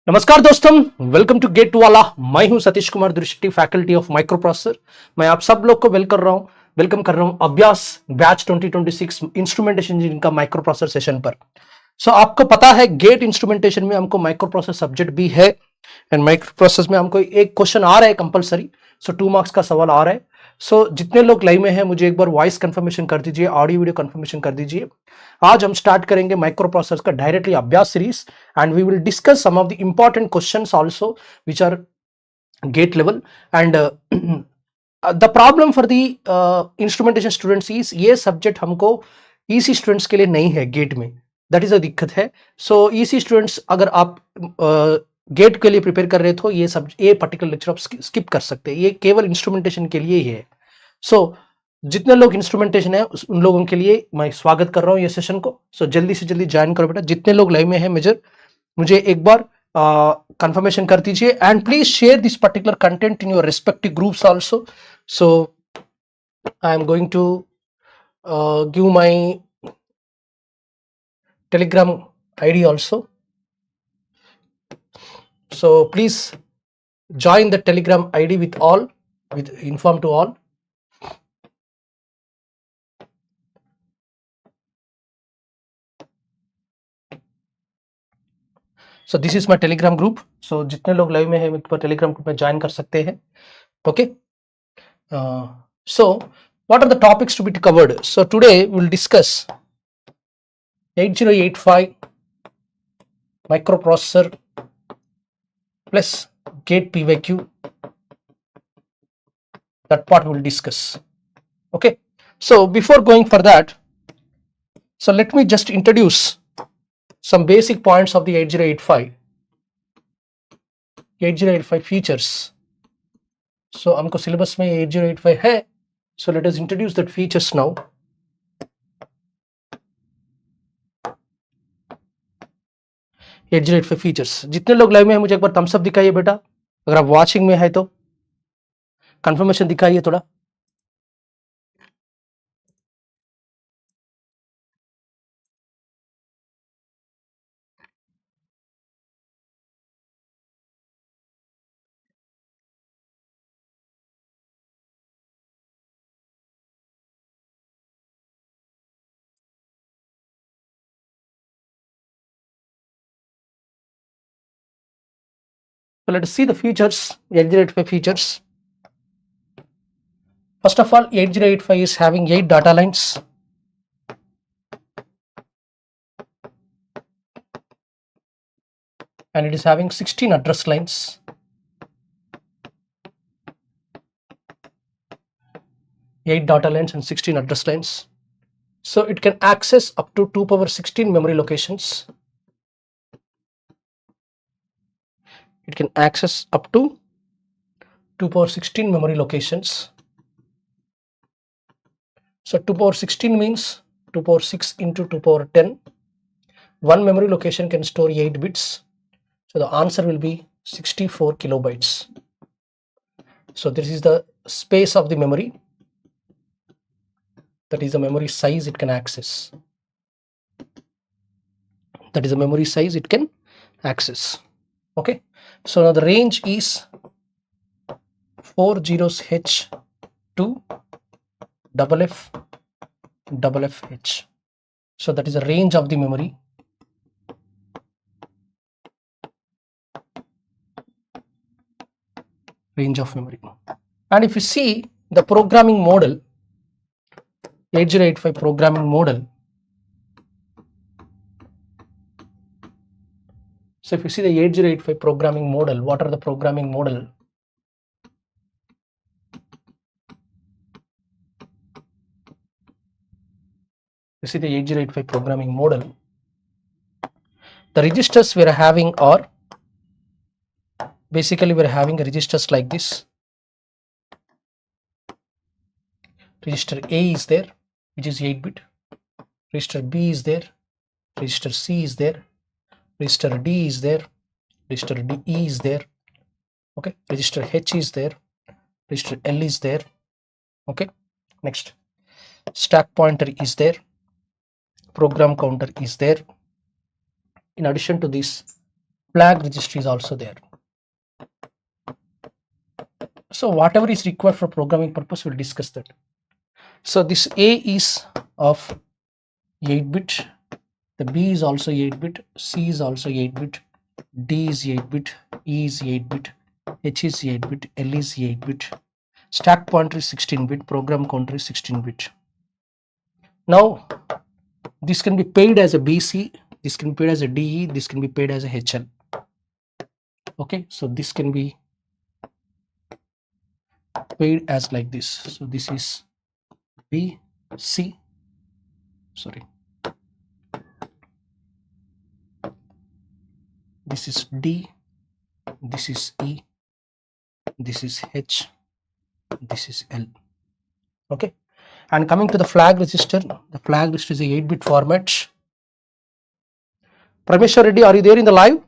नमस्कार दोस्तों, welcome to get वाला। मैं हूं सतीश कुमार दृष्टि, फैकल्टी ऑफ माइक्रोप्रोसेसर। मैं आप सब लोग को वेलकम कर रहा हूं अभ्यास बैच 2026 इंस्ट्रूमेंटेशन इंजीनियरिंग का माइक्रो प्रोसेसर सेशन पर। आपको पता है गेट इंस्ट्रूमेंटेशन में हमको माइक्रो प्रोसेसर सब्जेक्ट भी है एंड माइक्रो प्रोसेस में हमको एक क्वेश्चन आ रहा है कंपलसरी। 2 मार्क्स का सवाल आ रहा है। जितने लोग लाइव में हैं मुझे एक बार वॉइस कंफर्मेशन कर दीजिए, ऑडियो वीडियो कंफर्मेशन कर दीजिए। आज हम स्टार्ट करेंगे माइक्रो प्रोसेसर का डायरेक्टली अभ्यास series and we will discuss some of the important questions also which are GATE level and the problem for the instrumentation students is ये सब्जेक्ट हमको EC students के लिए नहीं है गेट में, दैट इज अ दिक्कत है। ईसी स्टूडेंट्स अगर आप गेट के लिए प्रिपेयर कर रहे हो तो ये पर्टिकुलर लेक्चर आप स्किप कर सकते हैं, ये केवल इंस्ट्रूमेंटेशन के लिए ही है। जितने लोग इंस्ट्रूमेंटेशन है उन लोगों के लिए मैं स्वागत कर रहा हूँ ये सेशन को। जल्दी से जल्दी ज्वाइन करो बेटा। जितने लोग लाइव में है मुझे एक बार कंफर्मेशन कर दीजिए and please share this particular content in your respective groups also. I am going to give my Telegram ID also. Please join the Telegram ID with inform to all. This is my Telegram group. जितने लोग live में है मेरे Telegram group में join कर सकते हैं। Okay. What are the topics to be covered? Today we'll discuss 8085 microprocessor plus gate PYQ. That part we'll discuss. Okay. Before going for that, let me just introduce some basic points of the 8085 features. हमको syllabus में 8085 है, let us introduce that features now. Features. जितने लोग live में है मुझे एक बार Thums up दिखाइए बेटा, अगर आप वाचिंग में है तो कंफर्मेशन दिखाइए थोड़ा। Let us see the features, 8085 features. First of all, 8085 is having 8 data lines. And it is having 16 address lines. Eight data lines and 16 address lines. It can access up to 2 power 16 memory locations. It can access up to 2 power 16 memory locations. 2 power 16 means 2 power 6 into 2 power 10. One memory location can store 8 bits. The answer will be 64 kilobytes. This is the space of the memory. That is the memory size it can access. That is the memory size it can access. Okay. Now the range is 4 zeros H to FFH. That is the range of the memory. Range of memory. And if you see the programming model, 8085 programming model. If you see the 8085 programming model, what are the programming model? You see the 8085 programming model. The registers we are having are basically we are having registers like this. Register A is there, which is 8-bit. Register B is there. Register C is there. Register D is there. Register E is there. Okay. Register H is there. Register L is there. Okay. Next, stack pointer is there. Program counter is there. In addition to this, flag register is also there. So whatever is required for programming purpose, we'll discuss that. So this A is of 8-bit, the B is also 8-bit, C is also 8-bit, D is 8-bit, E is 8-bit, H is 8-bit, L is 8-bit, stack pointer is 16-bit, program counter is 16-bit. Now this can be paid as a BC, this can be paid as a DE, this can be paid as a HL. Okay, so this can be paid as like this. So this is B, C, sorry, this is D, this is E, this is H, this is L. Okay, and coming to the flag register, the flag register is a 8-bit format. Prameshwar Reddy, are you there in the live?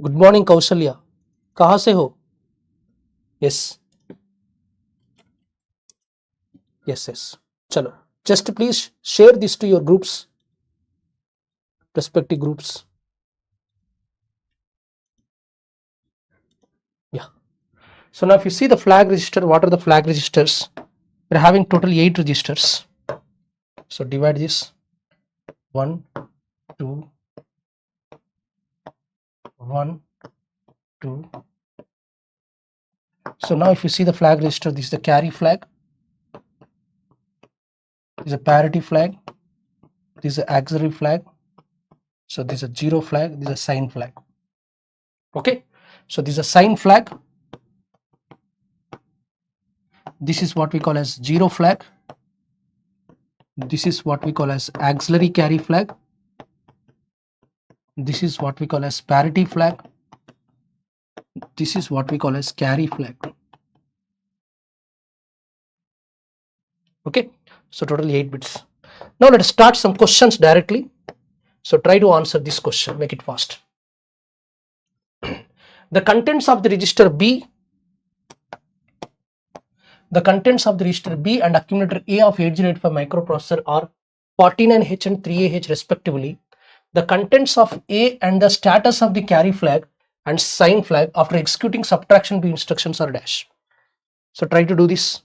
Good morning, Kaushalya. कहाँ से हो? Yes, yes, yes. Chalo. Just please share this to your groups, respective groups. Yeah. So now if you see the flag register, what are the flag registers? We're having total 8 registers. So divide this 1, 2, 1, 2. So now if you see the flag register, this is the carry flag, this is a parity flag, this is an auxiliary flag, so this is a 0 flag, this is a sign flag. Okay, so this is a sign flag, this is what we call as 0 flag, this is what we call as auxiliary carry flag, this is what we call as parity flag, this is what we call as carry flag. Okay, so totally 8 bits. Now let's start some questions directly. So try to answer this question, make it fast. The contents of the register B, the contents of the register B and accumulator A of 8085 microprocessor are 49H and 3AH respectively. The contents of A and the status of the carry flag and sign flag after executing subtraction B instructions are dash. So try to do this.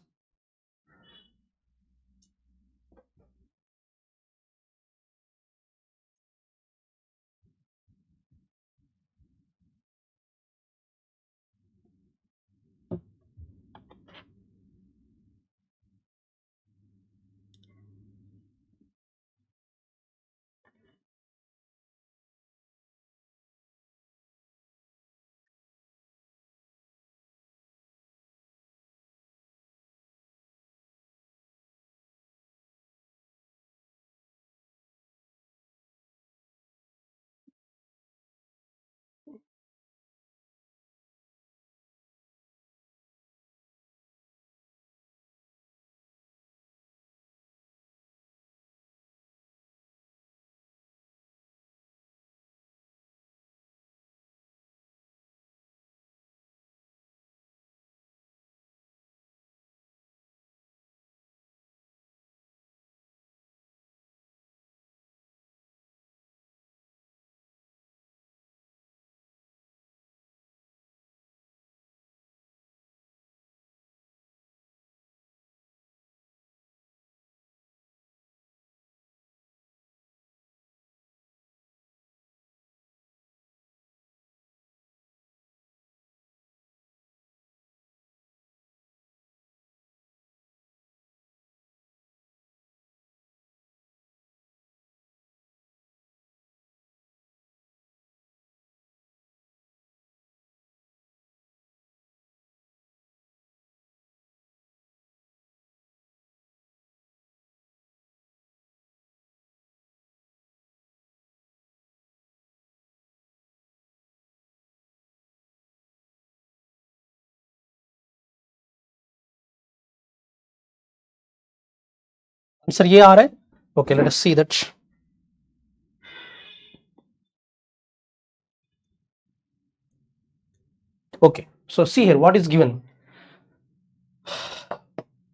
Answer ये आ रहा है. Okay, let us see that. Okay, so see here what is given.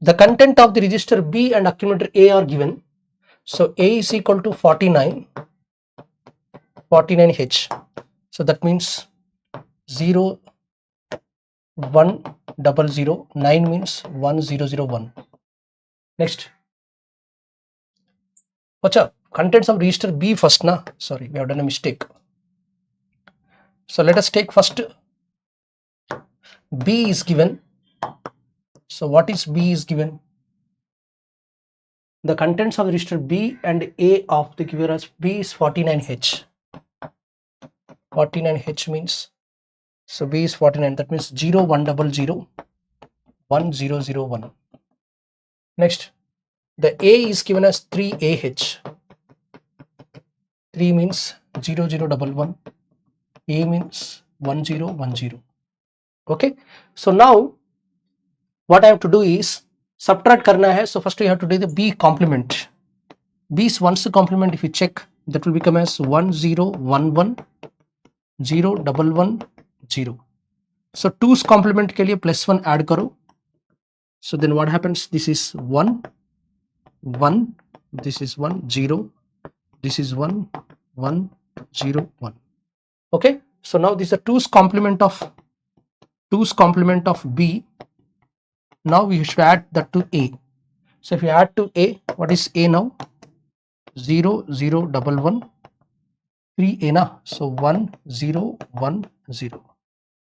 The content of the register B and accumulator A are given. So A is equal to 49H. So that means 0 1 0 0, 9 means 1 0 0 1. Next, Acha, contents of register B first na. Sorry, we have done a mistake. So let us take first B is given. So what is B is given? The contents of the register B and A of the given as B is 49H. 49H means, so B is 49, that means 0 1 0 0 1 0 0 1. Next, the A is given as 3AH. 3 means 0 0 1 1. A means 1 0 1 0. Okay, so now what I have to do is subtract karna hai. So first we have to do the B complement. B's ones complement, if you check, that will become as 1 0 1 1 0 1 1 0. So 2's complement ke liye plus 1 add karo. So then what happens? This is 1 1, this is 1 0, this is 1 1 0 1. Okay, so now this is a 2's complement of B. Now we should add that to A. So if you add to A, what is A now? 0 0 1 1 3A na. So 1 0 1 0.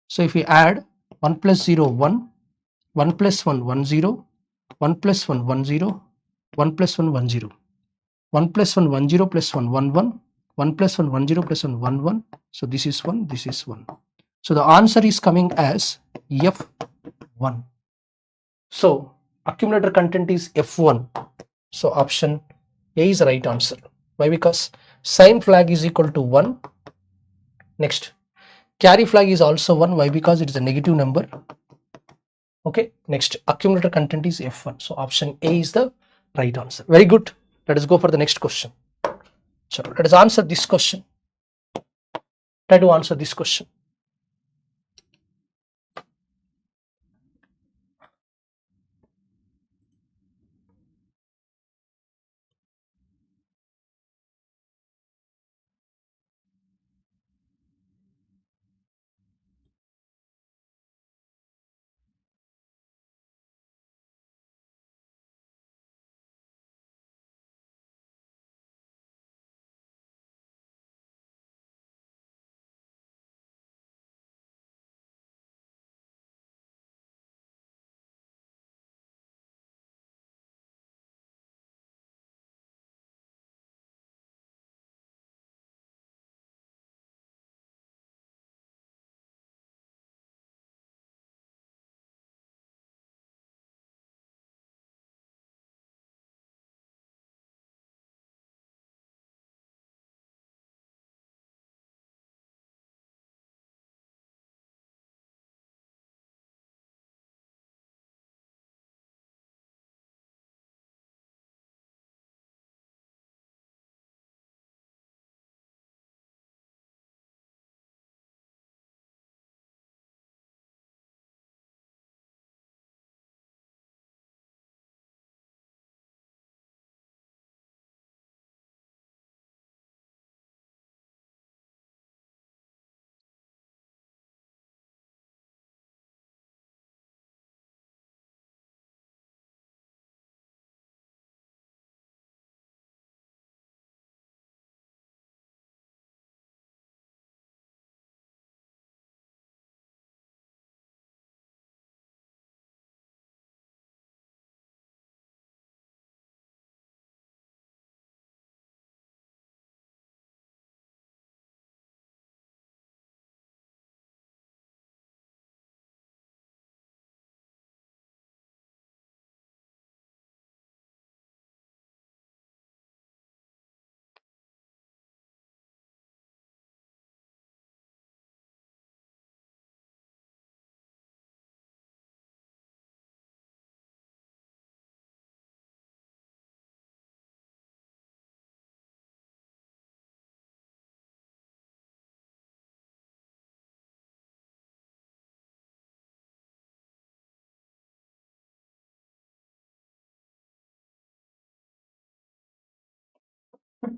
So if we add 1 plus 0 1, 1 plus 1 1 0, 1 plus 1 1 0, 1 plus 1 1 0, 1 plus 1 1 0 plus 1 1 1, 1 plus 1 1 0 plus 1 1 1. So this is 1, this is 1. So the answer is coming as F1. So accumulator content is F1. So option A is the right answer. Why? Because sign flag is equal to 1. Next, carry flag is also 1. Why? Because it is a negative number. Okay, next, accumulator content is F1. So option A is the right answer. Very good. Let us go for the next question. So let us answer this question. Try to answer this question.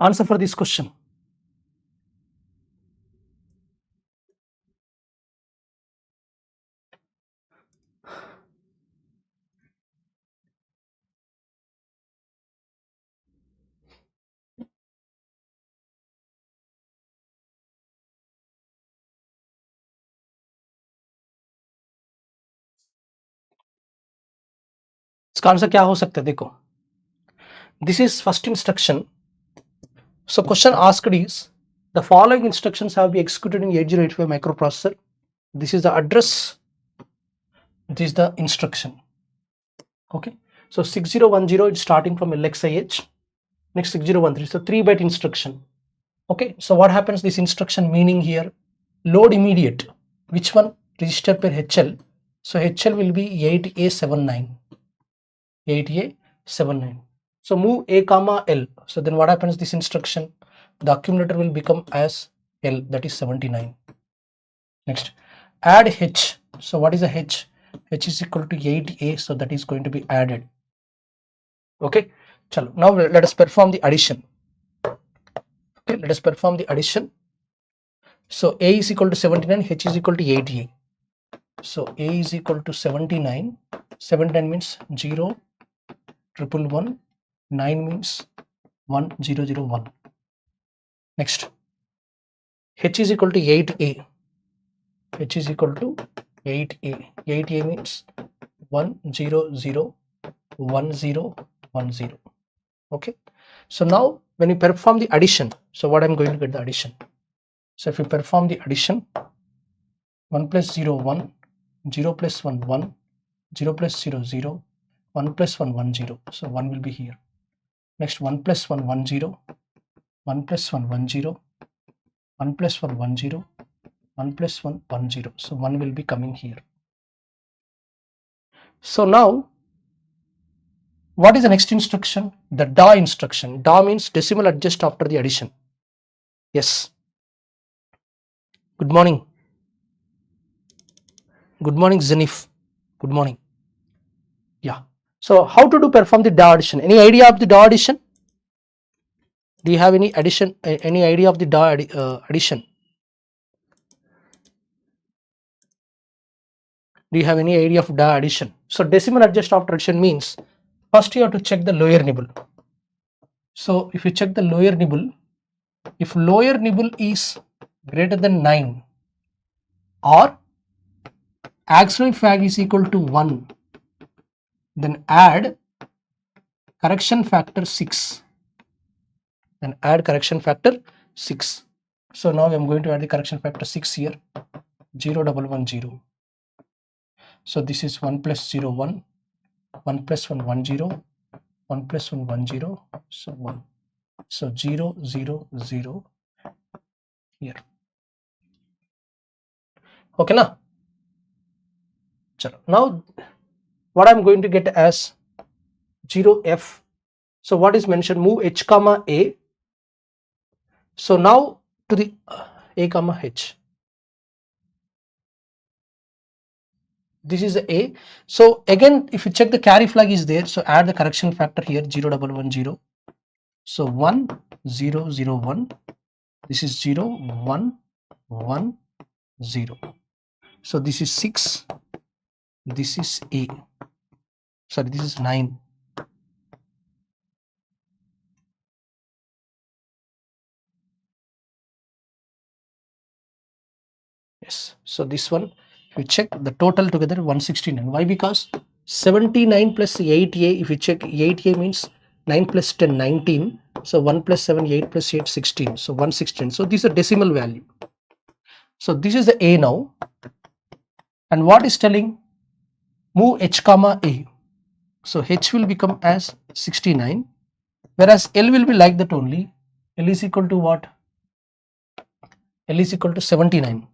Answer for this question. इसका answer क्या हो सकता है? देखो, this is first instruction. So question asked is, the following instructions have been executed in 8085 microprocessor. This is the address, this is the instruction. Okay, so 6010 is starting from LXIH, next 6013, so 3-byte instruction. Okay, so what happens, this instruction meaning here, load immediate, which one? Register per HL. So HL will be 8A79, 8A79. So move A comma L. So then what happens, this instruction, the accumulator will become as L, that is 79. Next, add H. So what is a H? H is equal to 8A, so that is going to be added. Okay, chalo. Now let us perform the addition. Okay, let us perform the addition. So A is equal to 79, H is equal to 8A. So A is equal to 79, 79 means 0, 111, 9 means 1001. Next, H is equal to 8A. H is equal to 8A. 8A means 1001010. Okay. So now when you perform the addition, so what I'm going to get the addition. So if you perform the addition, 1 plus 0 1, 0 plus 1 1, 0 plus 0 0, 1 plus 1 1 0. So 1 will be here. Next, 1 plus 1 1 0, 1 plus 1 1 0, 1 plus 1 1 0, 1 plus 1 1 0. So 1 will be coming here. So now what is the next instruction? The DA instruction. DA means decimal adjust after the addition. Yes. Good morning. Good morning, Zenif. Good morning. Yeah. So how to do perform the DA addition? Any idea of the DA addition? Do you have any addition? Any idea of the DA addition? Do you have any idea of DA addition? So decimal adjust after addition means first you have to check the lower nibble. So if you check the lower nibble, if lower nibble is greater than 9 or auxiliary flag is equal to 1, then add correction factor 6. Then add correction factor 6. So now I am going to add the correction factor 6 here. 0110. So this is 1 plus 0 1, 1 plus 1 1 0, 1 plus 1 1 0, so 1. So 0 0 0 here. Okay now. Now what I'm going to get as 0F. So what is mentioned? Move H comma A. So now to the A comma H. This is the A. So again, if you check the carry flag is there, so add the correction factor here 0110. So 1 0 0 1. This is 0 1 1 0. So this is 6. This is A. Sorry, this is 9. Yes. So this one, if you check the total together 169. Why? Because 79 plus 8A, if you check 8A means 9 plus 10 19. So 1 plus 7 8 plus 8 16. So 116. So this is a decimal value. So this is the A now. And what is telling? Move H comma A. So H will become as 69. Whereas L will be like that only. L is equal to what? L is equal to 79.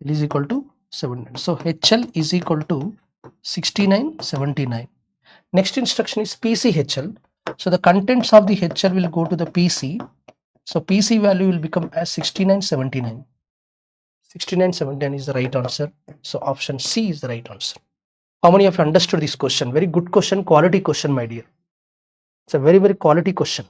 L is equal to 79. So HL is equal to 69 79. Next instruction is PCHL. So the contents of the HL will go to the PC. So PC value will become as 69 79. 69 79 is the right answer. So option C is the right answer. How many of you understood this question? Very good question, quality question, my dear. It's a very, very quality question.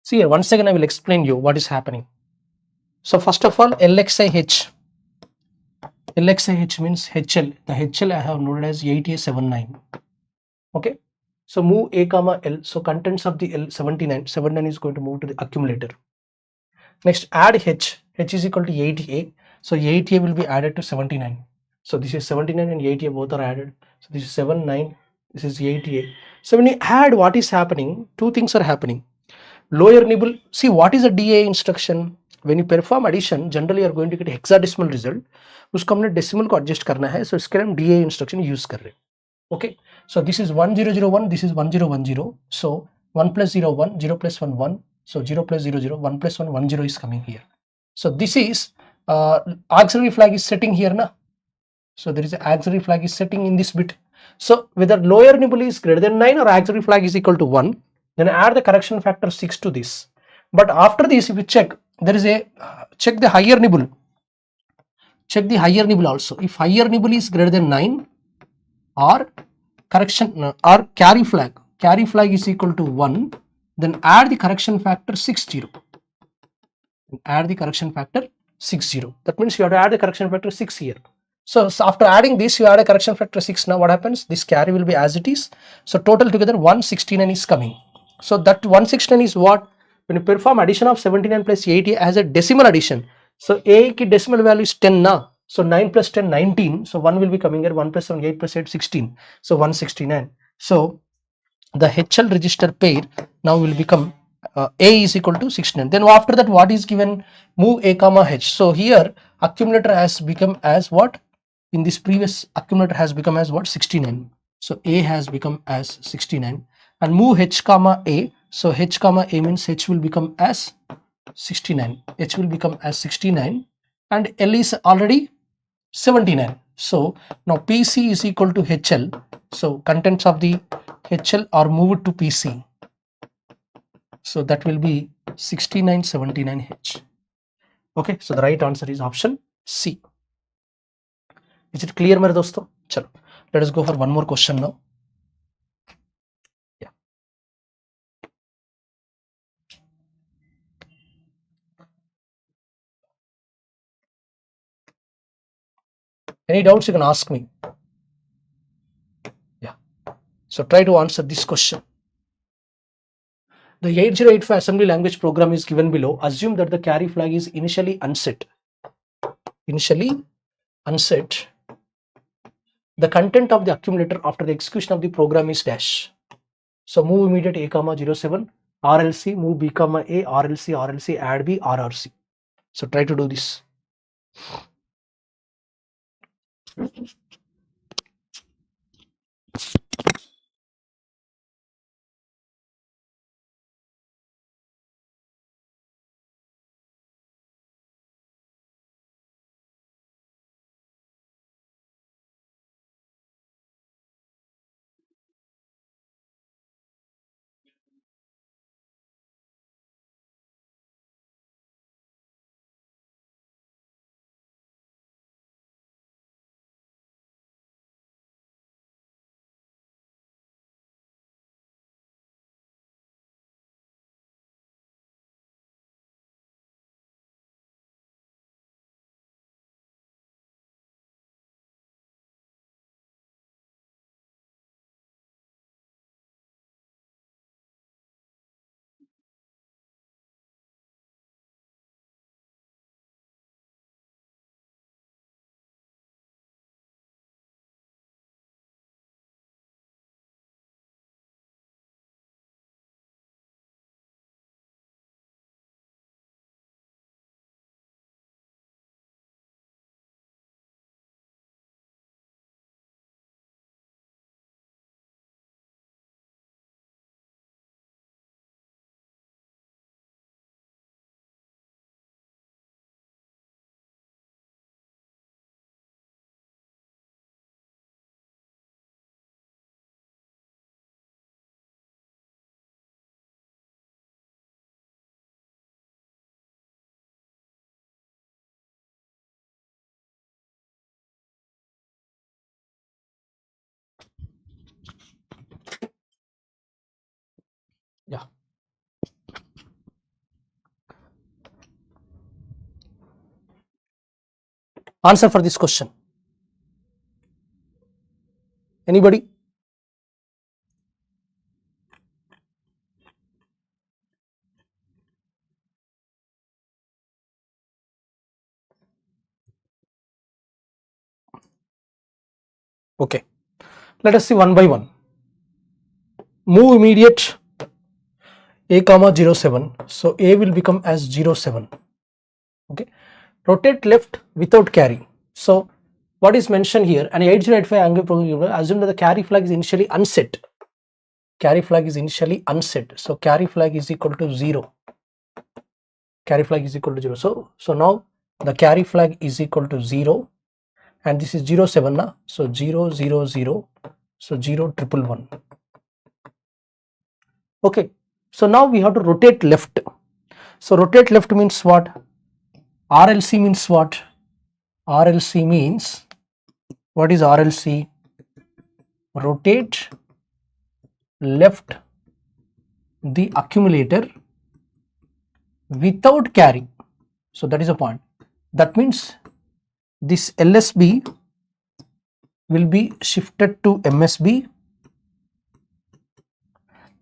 See here, once again I will explain you what is happening. So first of all, LXIH means HL. The HL I have noted as 8879. Okay. So move A comma L. So contents of the L 79. 79 is going to move to the accumulator. Next, add H. H is equal to 80A. So 80A will be added to 79. So this is 79 and 80A both are added. So this is 79. This is 80A. So when you add, what is happening? Two things are happening. Lower nibble. See, what is a DA instruction? When you perform addition, generally you are going to get hexadecimal result. उसको हमने decimal को adjust करना है. So इसके लिए हम DA instruction use कर रहे हैं. Okay. So this is 1001. This is 1010. So 1 plus 0 1, 0 plus 1 1. So 0 plus 0 0, 1 plus 1 1 0 is coming here. So this is auxiliary flag is setting here na. So there is an auxiliary flag is setting in this bit. So whether lower nibble is greater than 9 or auxiliary flag is equal to 1, then add the correction factor 6 to this. But after this, if you check, there is a check the higher nibble. Check the higher nibble also. If higher nibble is greater than 9 or correction or carry flag is equal to 1, then add the correction factor 60. Add the correction factor 60. That means you have to add the correction factor 6 here. So after adding this, you add a correction factor 6. Now what happens? This carry will be as it is. So total together 169 is coming. So that 169 is what? When you perform addition of 79 plus 80 as a decimal addition. So A ki decimal value is 10 now. So 9 plus 10, 19. So 1 will be coming here. 1 plus 7, 8 plus 8, 16. So 169. So the HL register pair now will become A is equal to 69. Then after that, what is given? Move A comma H. So here accumulator has become as what? In this previous accumulator has become as what? 69. So A has become as 69. And move H comma A. So H comma A means H will become as 69. H will become as 69. And L is already 79. So now PC is equal to HL. So contents of the HL are moved to PC. So that will be 6979H. Okay, so the right answer is option C. Is it clear, mere dosto? Chalo, let us go for one more question now. Yeah. Any doubts you can ask me. Yeah. So try to answer this question. The 8085 assembly language program is given below. Assume that the carry flag is initially unset. The content of the accumulator after the execution of the program is dash. So move immediate A comma 07, RLC, move B comma A, RLC, add B, RRC. So try to do this. Yeah. Answer for this question. Anybody? Okay, let us see one by one. Move immediate a comma 07. So a will become as 07. Okay, rotate left without carry. So what is mentioned here, an 8085 angle program, assume that the carry flag is initially unset. Carry flag is initially unset. So carry flag is equal to 0. Carry flag is equal to 0. So now the carry flag is equal to 0 and this is 07 na? So 0 0 0, so 0 1 1 1. Okay, so now we have to rotate left. So rotate left means what? RLC means what? RLC means, what is RLC? Rotate left the accumulator without carry. So that is a point. That means this LSB will be shifted to MSB.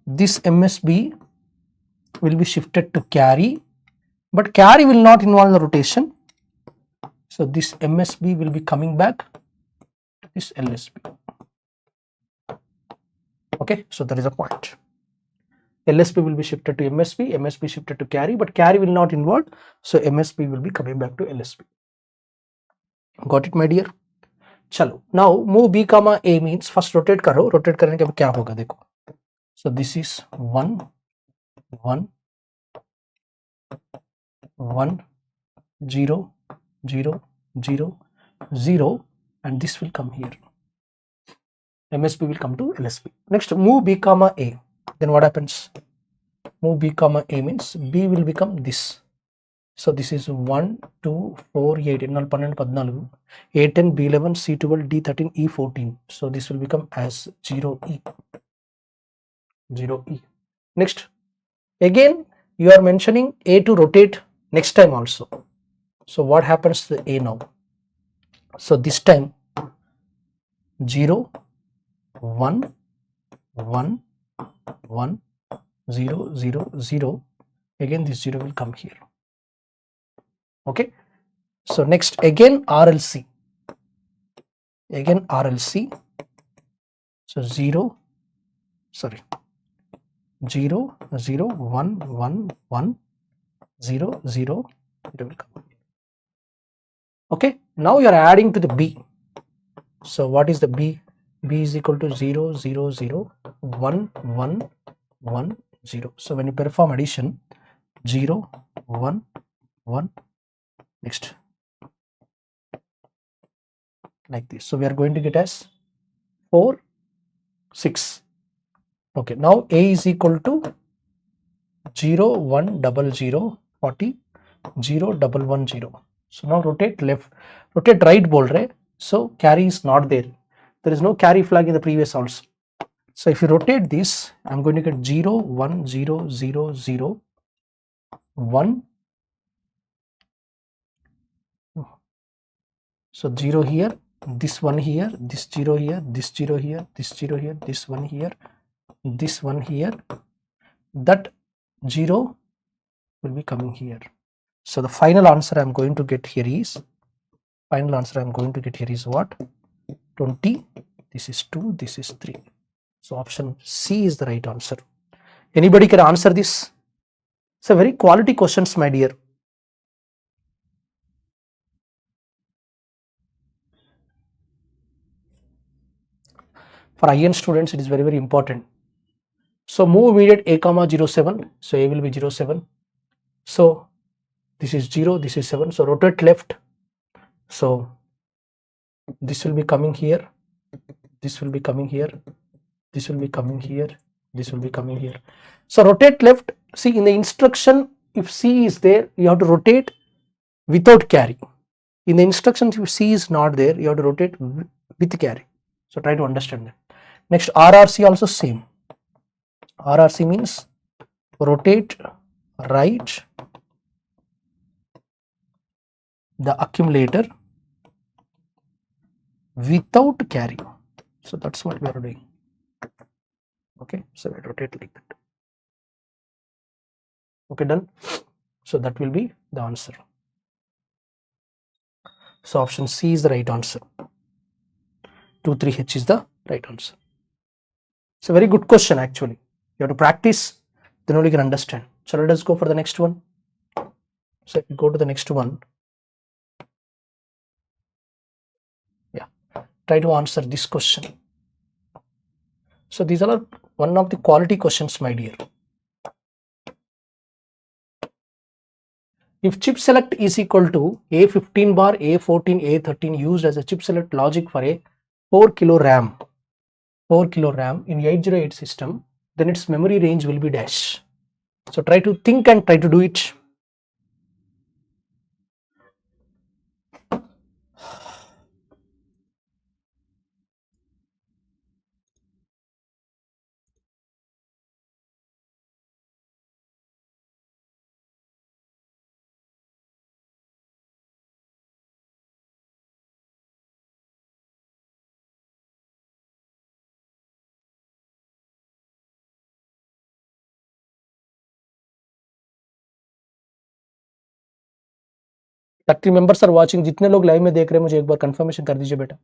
This MSB will be shifted to carry, but carry will not involve the rotation. So this MSB will be coming back to this LSB. Okay, so that is a point. LSB will be shifted to MSB, MSB shifted to carry, but carry will not involve. So MSB will be coming back to LSB. Got it, my dear? Chalo. Now move B comma A means first rotate karo. Rotate karne ke बाद क्या होगा देखो. So this is 1 1 1 0 0 0 0 and this will come here. MSB will come to LSB. Next move B comma A. Then what happens? Move B comma A means B will become this. So this is 1 2 4 8 12 14 A10 B11 C12 D13 E14. So this will become as 0E. 0E. Next, again you are mentioning A to rotate next time also. So what happens to the A now? So this time 0 1 1 1 0 0 0. Again this 0 will come here. Okay. So next again RLC. Again RLC. So 0 0 0 1 1 1 0 0. It will come. Okay. Now you are adding to the B. So what is the B? B is equal to 0 0 0 1 1 1 0. So when you perform addition, 0 1 1, next like this. So we are going to get as 4 6. Okay, now A is equal to 0 1 0 0 40 0 1 1 0. So now rotate left, rotate right bol rahe. So carry is not there. There is no carry flag in the previous also. So if you rotate this, I'm going to get 0 1 0 0 0 1. So 0 here, this one here, this 0 here, this 0 here, this 0 here, this one here, this one here. That 0 will be coming here. So the final answer I'm going to get here is, what? 20. This is 2, this is 3. So option C is the right answer. Anybody can answer this? It's a very quality questions, my dear. For IN students, it is very, very important. So move immediate A comma 07. So A will be 07. So this is 0, this is 7. So rotate left. So this will be coming here. This will be coming here. This will be coming here. This will be coming here. So rotate left. See, in the instruction, if C is there, you have to rotate without carry. In the instructions, if C is not there, you have to rotate with carry. So try to understand that. Next, RRC also same. RRC means rotate right the accumulator without carry. So that's what we are doing. Okay, so we rotate like that. Okay, done. So that will be the answer. So option C is the right answer. 23H is the right answer. It's a very good question actually. You have to practice, then only you can understand. So let us go for the next one. So if we go to the next one, yeah, try to answer this question. So these are one of the quality questions, my dear. If chip select is equal to A15 bar, A14, A13 used as a chip select logic for a 4 kilo RAM in 808 system, then its memory range will be dash. So try to think and try to do it. Thirty members are watching. जितने लोग live में देख रहे हैं मुझे एक बार confirmation कर दीजिए बेटा.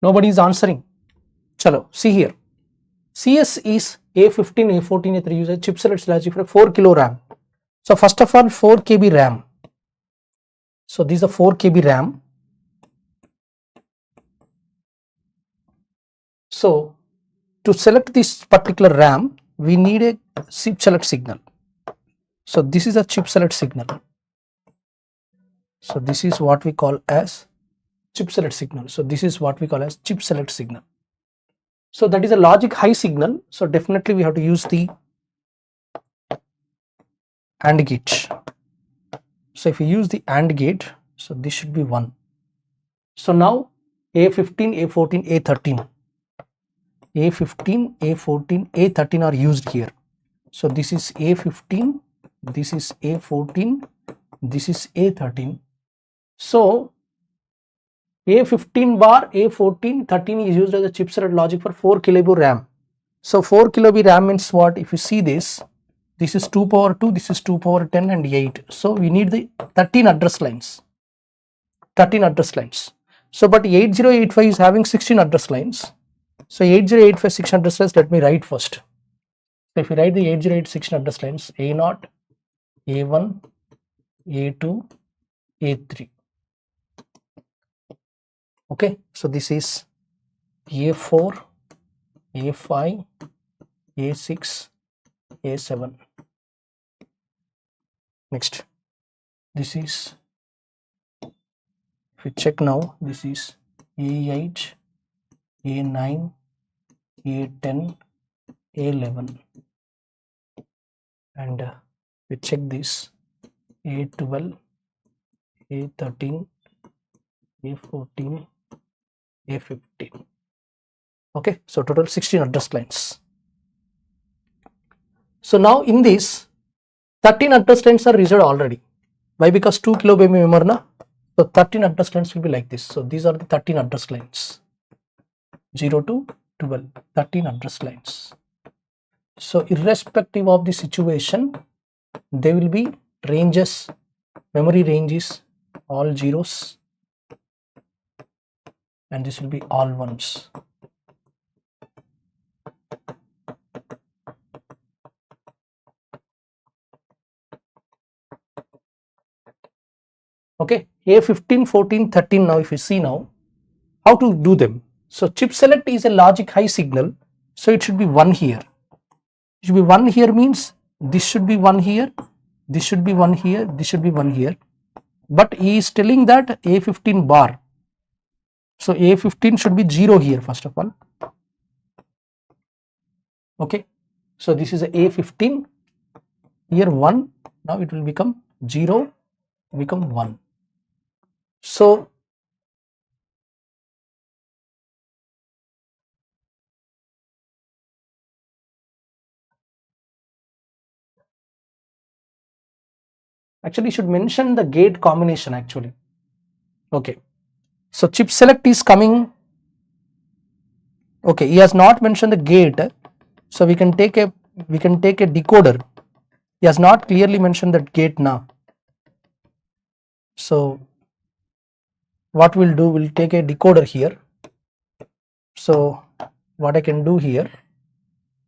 Nobody is answering. Chalo, see here. CS is A15, A14, A3 use a chip select logic for 4 kilo RAM. So first of all, 4 KB RAM. So this is a 4 KB RAM. So to select this particular RAM, we need a chip select signal. So this is a chip select signal. So this is what we call as chip select signal. So this is what we call as chip select signal. So that is a logic high signal. So definitely we have to use the AND gate. So if we use the AND gate, so this should be 1. So now A15, A14, A13. A15, A14, A13 are used here. So this is A15, this is A14, this is A13. So A15 bar, A14, 13 is used as a chip select logic for 4 kB RAM. So 4 kB RAM means what? If you see this is 2 power 2, this is 2 power 10 and 8. So we need the 13 address lines. 13 address lines. So but 8085 is having 16 address lines. So 8085 16 address lines, let me write first. So if you write the 8086 address lines, A0, A1, A2, A3. Okay, so this is A4, A5, A6, A7. Next, this is, if you check now, this is A8, A9, A10, A11, and we check this A12, A13, A14, A15. Okay, so total 16 address lines. So now in this 13 address lines are reserved already. Why? Because 2 kB memory na. So 13 address lines will be like this. So these are the 13 address lines. 0 to 12, 13 address lines. So irrespective of the situation, they will be ranges, memory ranges, all zeros, and this will be all ones. Okay, A15, 14, 13. Now if you see now how to do them. So chip select is a logic high signal, so it should be 1 here. It should be 1 here means this should be 1 here, this should be 1 here, this should be 1 here. But he is telling that A15 bar. So A15 should be 0 here first of all. Okay, so this is a A15, here 1, now it will become 0, become 1. So actually you should mention the gate combination actually. Okay, so chip select is coming. Okay, he has not mentioned the gate, so we can take a decoder. He has not clearly mentioned that gate now. So what we'll do, we'll take a decoder here. So what I can do here,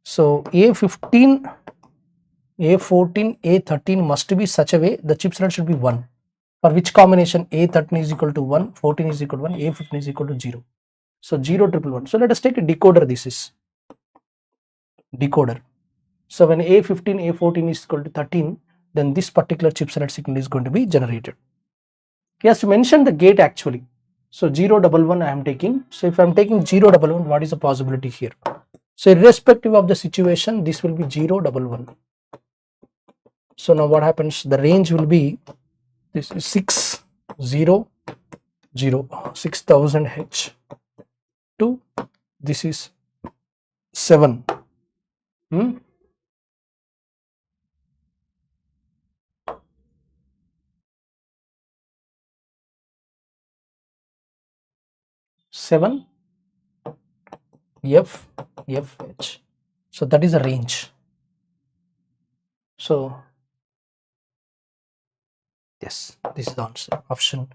so A15, A14, A13 must be such a way the chip select should be 1. For which combination? A13 is equal to 1, 14 is equal to 1, A15 is equal to 0. So 0, 1, 1, 1. So let us take a decoder. This is decoder. So when A15, A14 is equal to 13, then this particular chip select signal is going to be generated. He has to mention the gate actually. So 0, 1, 1 I am taking. So if I am taking 0, 1, 1, what is the possibility here? So irrespective of the situation, this will be 0, 1, 1. So now what happens? The range will be, this is 6, 0, 0, 6000 H to this is 7. 7 F H. So that is a range. So yes, this is the answer. Option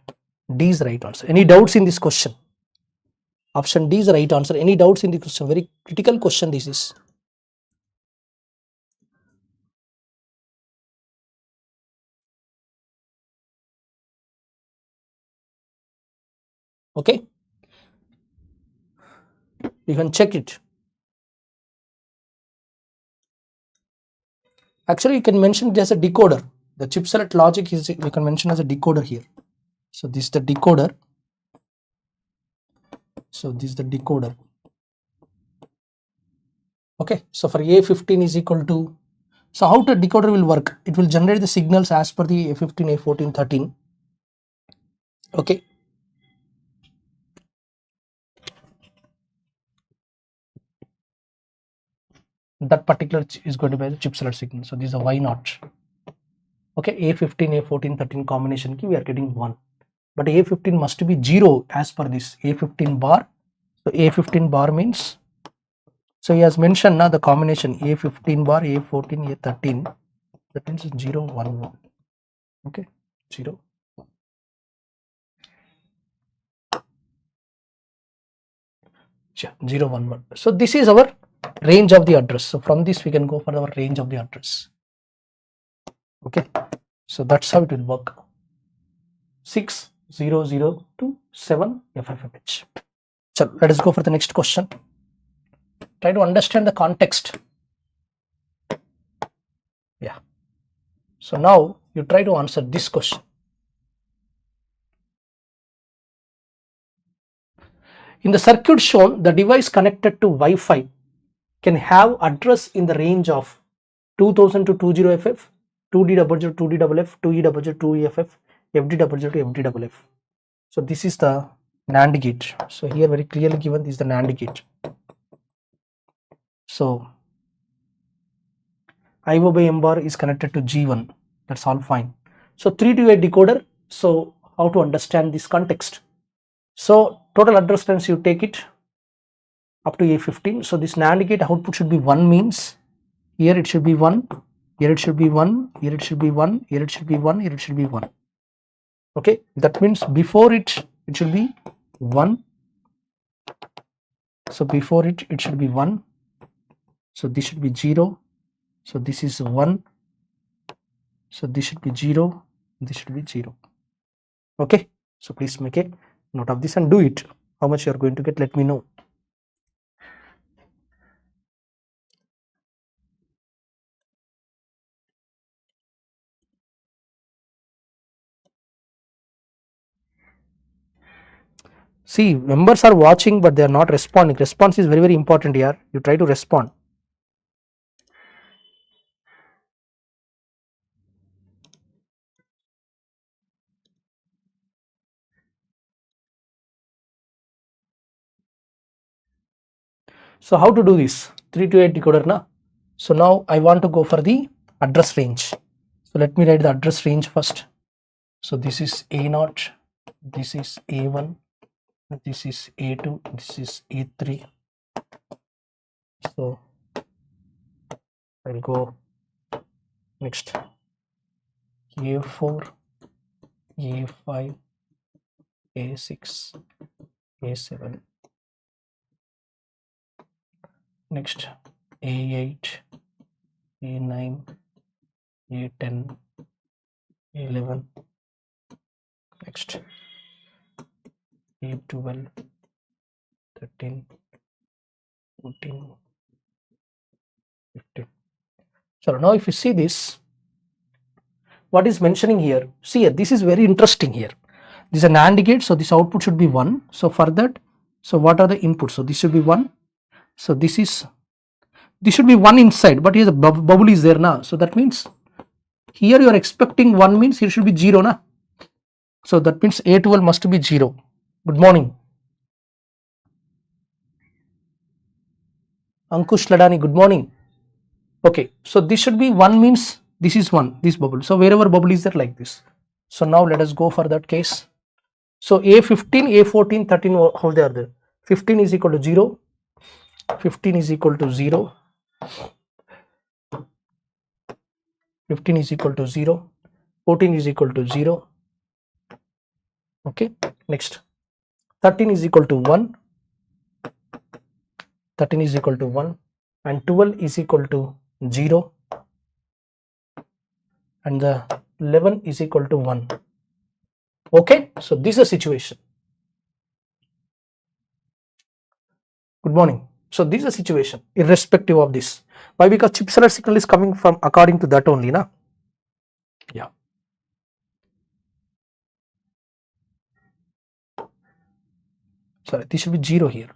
D is the right answer. Any doubts in this question? Option D is the right answer. Any doubts in the question? Very critical question this is. Okay, you can check it. Actually, you can mention it as a decoder. The chip select logic is, you can mention as a decoder here. So this is the decoder. So this is the decoder. Okay, so for A15 is equal to, so how the decoder will work? It will generate the signals as per the A15, A14, 13. Okay. That particular is going to be the chip select signal. So this is a Y0. Okay, A15, A14, 13 combination key, we are getting 1. But A15 must be 0 as per this A15 bar. So A15 bar means, so he has mentioned now the combination A15 bar, A14, A13. That means 0, 1, 1. Okay, 0. Yeah, 0, 1, 1. So this is our range of the address. So from this we can go for our range of the address. Okay, so that's how it will work. 6, 0, 0 to 7 FFH. So let us go for the next question. Try to understand the context. Yeah. So now you try to answer this question. In the circuit shown, the device connected to Wi-Fi can have address in the range of 2000 to 20FF, 2D00 to 2DFF, 2E00 to 2EFF, FD00 to FDFF. So this is the NAND gate. So here very clearly given this is the NAND gate. So IO by M bar is connected to G1. That's all fine. So 3 to 8 decoder. So how to understand this context? So total address length, you take it up to A15. So this NAND gate output should be 1, means here it should be 1, here it should be 1, here it should be 1, here it should be 1, here it should be 1. Okay, that means before it should be 1. So before it should be 1. So this should be 0. So this is 1. So this should be 0. This should be 0. Okay, so please make a note of this and do it. How much you are going to get, let me know. See, members are watching but they are not responding. Response is very, very important here. You try to respond. So how to do this? 3 to 8 decoder na? So now I want to go for the address range. So let me write the address range first. So this is A0, this is A1, this is A2, this is A3. So I'll go next A4, A5, A6, A7. Next A8, A9, A10, A11. Next A12, 13, 14, 15. So now if you see this, what is mentioning here, see here, this is very interesting here. This is an AND gate, so this output should be 1. So for that, so what are the inputs? So this should be 1. So this should be 1 inside, but here the bubble is there now. So that means here you are expecting 1, means here should be 0 na. So that means A12 must be 0. Good morning. Ankush Ladani, good morning. Okay, so this should be 1, means this is 1, this bubble. So wherever bubble is there, like this. So now let us go for that case. So A15, A14, 13, how they are there? 15 is equal to 0. 15 is equal to 0. 15 is equal to 0. 14 is equal to 0. Okay, next 13 is equal to 1. 13 is equal to 1 and 12 is equal to 0 and the 11 is equal to 1. Okay, so this is the situation. Good morning. So this is a situation irrespective of this. Why? Because chip select signal is coming from according to that only, na? Yeah. Sorry, this should be 0 here.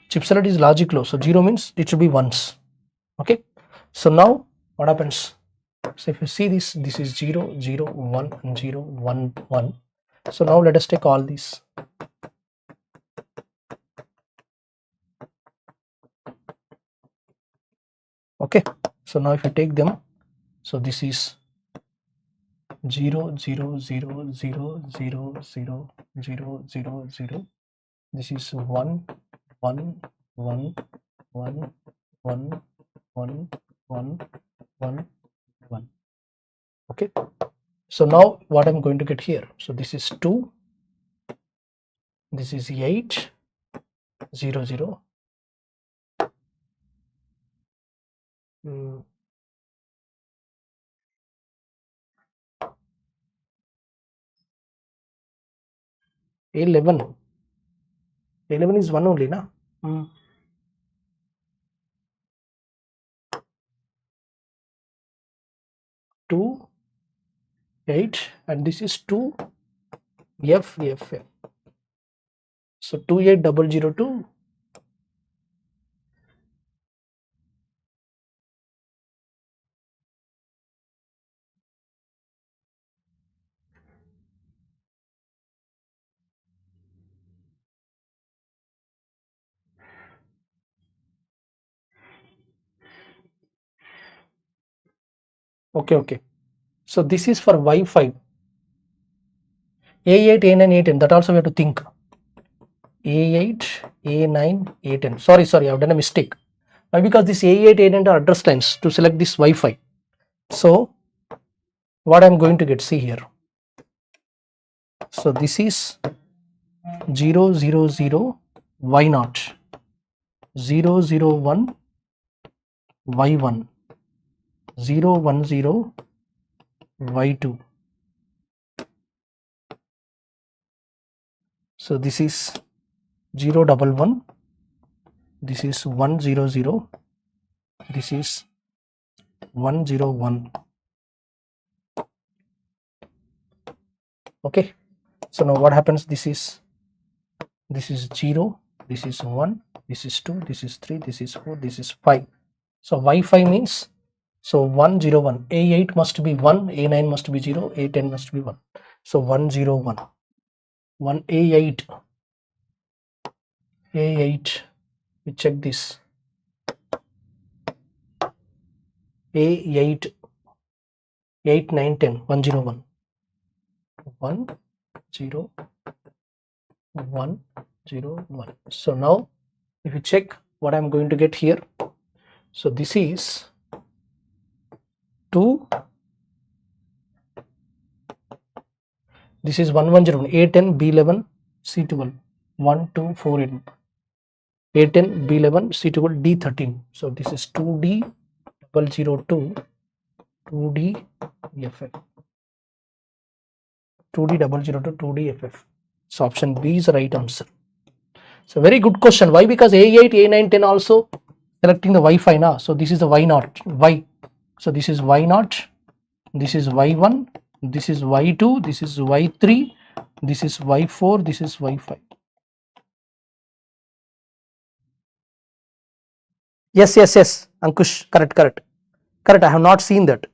Chip select is logic low, so 0 means it should be ones. Okay. So now what happens? So if you see this, this is 0, 0, 1, and 0, 1, 1. So now let us take all these. Okay. So now if you take them, so this is 0, 0, 0, 0, 0, 0, 0, 0, 0. This is 1, 1, 1, 1, 1, 1, 1, 1, 1. Okay. So now what I'm going to get here? So this is 2, this is 8, 0, 0. A11. A11 is 1 only, na? 2, 8, and this is 2, F, F, F. So 28002. Okay, okay. So this is for Wi-Fi. A8, A9, A10. That also we have to think. A8, A9, A10. Sorry, I've done a mistake. Why? Because this A8, A9 are address lines to select this Wi-Fi. So what I'm going to get, see here. So this is 0, 0, 0, Y0, 0, 0, 1, Y1, 0, 1, 0, Y2. So this is 0, 1, 1. This is 1, 0, 0. This is 1, 0, 1. Okay. So now what happens? This is 0, this is 1, this is 2, this is 3, this is 4, this is 5. So Wi-Fi means, so 1, 0, 1. A8 must be 1, A9 must be 0, A10 must be 1. So 1, 0, 1. 1 A8. A8. We check this. A8. 8, 9, 10. 1, 0, 1. 1, 0, 1, 0, 1. So now if you check what I'm going to get here, so this is 2, this is 1, 1, 0, A10, B11, C12, 1, 2, 4, 8, A10, B11, C12, D13. So this is 2D 002, 2D FF, 2D 002, 2D FF. So option B is the right answer. So very good question. Why? Because A8, A9, 10 also selecting the Wi-Fi now. So this is the Y0, Y. So this is Y0, this is Y1, this is Y2, this is Y3, this is Y4, this is Y5. Yes, Ankush, correct. I have not seen that.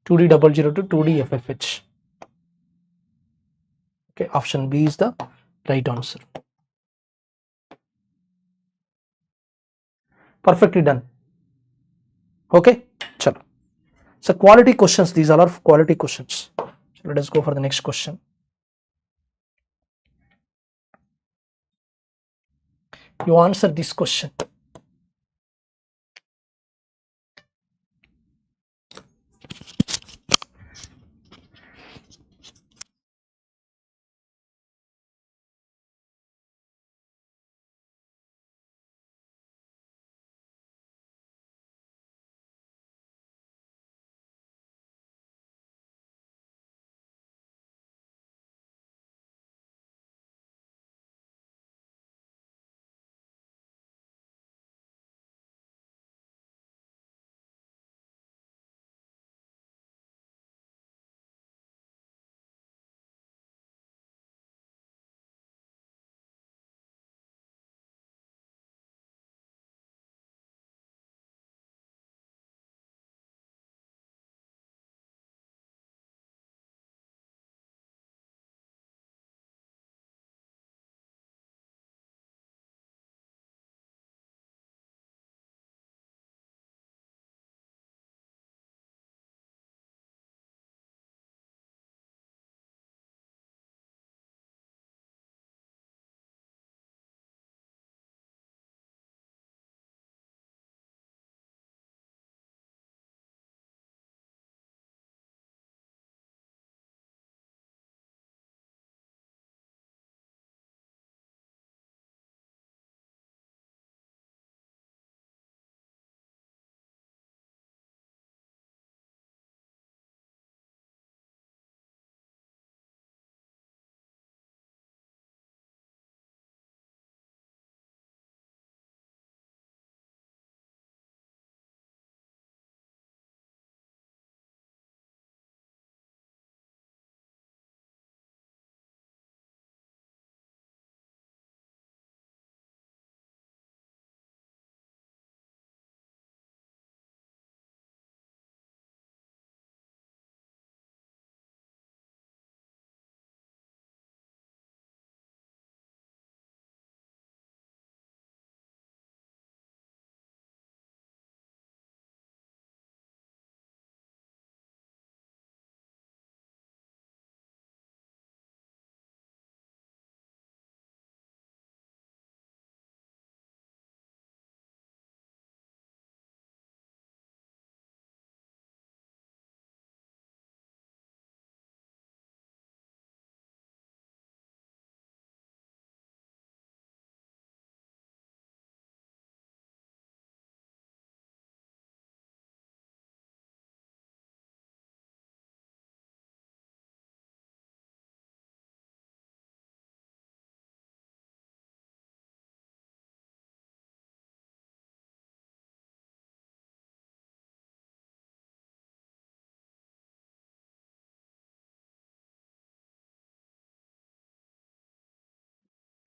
Two D 002, 2D FFH. Okay, option B is the right answer. Perfectly done. Okay, chalo. So quality questions, these all are quality questions. So let us go for the next question. You answer this question.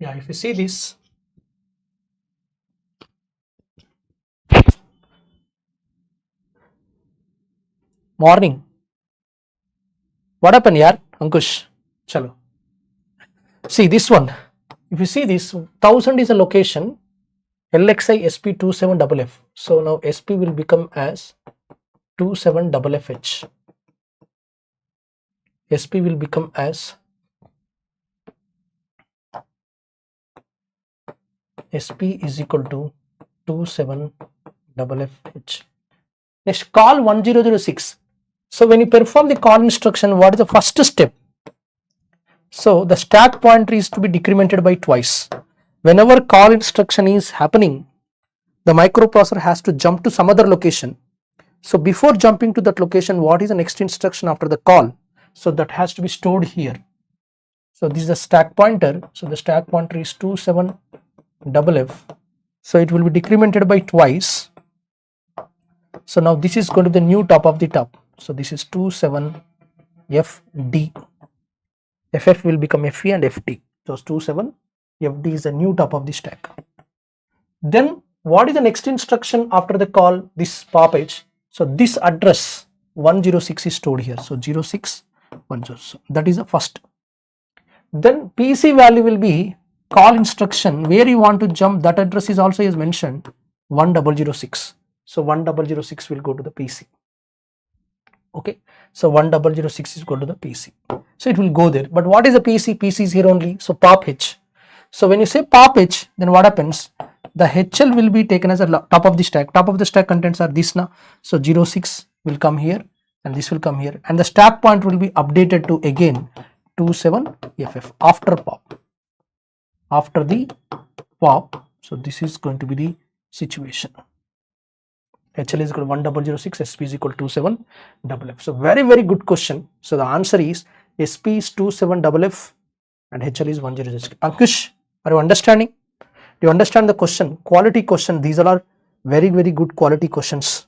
Yeah, if you see this, morning. What happened, yaar? Ankush. Chalo. See this one. If you see this, 1000 is a location. LXI SP27FF. So now SP will become as 27FFH. SP will become as SP is equal to 27FFH. Next, call 1006. So when you perform the call instruction, what is the first step? So the stack pointer is to be decremented by twice. Whenever call instruction is happening, the microprocessor has to jump to some other location. So before jumping to that location, what is the next instruction after the call? So that has to be stored here. So this is a stack pointer. So the stack pointer is 27FF. So it will be decremented by twice. So now this is going to be the new top of the top. So this is 27FD. FF will become FE and FT. So 27FD is the new top of the stack. Then what is the next instruction after the call? This pop edge. So this address 106 is stored here. So 0610. That is the first. Then PC value will be call instruction where you want to jump. That address is also is mentioned 1006. So 1006 will go to the PC. Okay. So 1006 is go to the PC. So it will go there. But what is the PC? PC is here only. So pop H. So when you say pop H, then what happens? The HL will be taken as a top of the stack. Top of the stack contents are this now. So 06 will come here and this will come here. And the stack point will be updated to again 27FF after pop. After the pop. So this is going to be the situation. HL is equal to 1006, SP is equal to 27FF. So very, very good question. So the answer is SP is 27FF and HL is 1006. Ankush, are you understanding? Do you understand the question? Quality question. These are very, very good quality questions.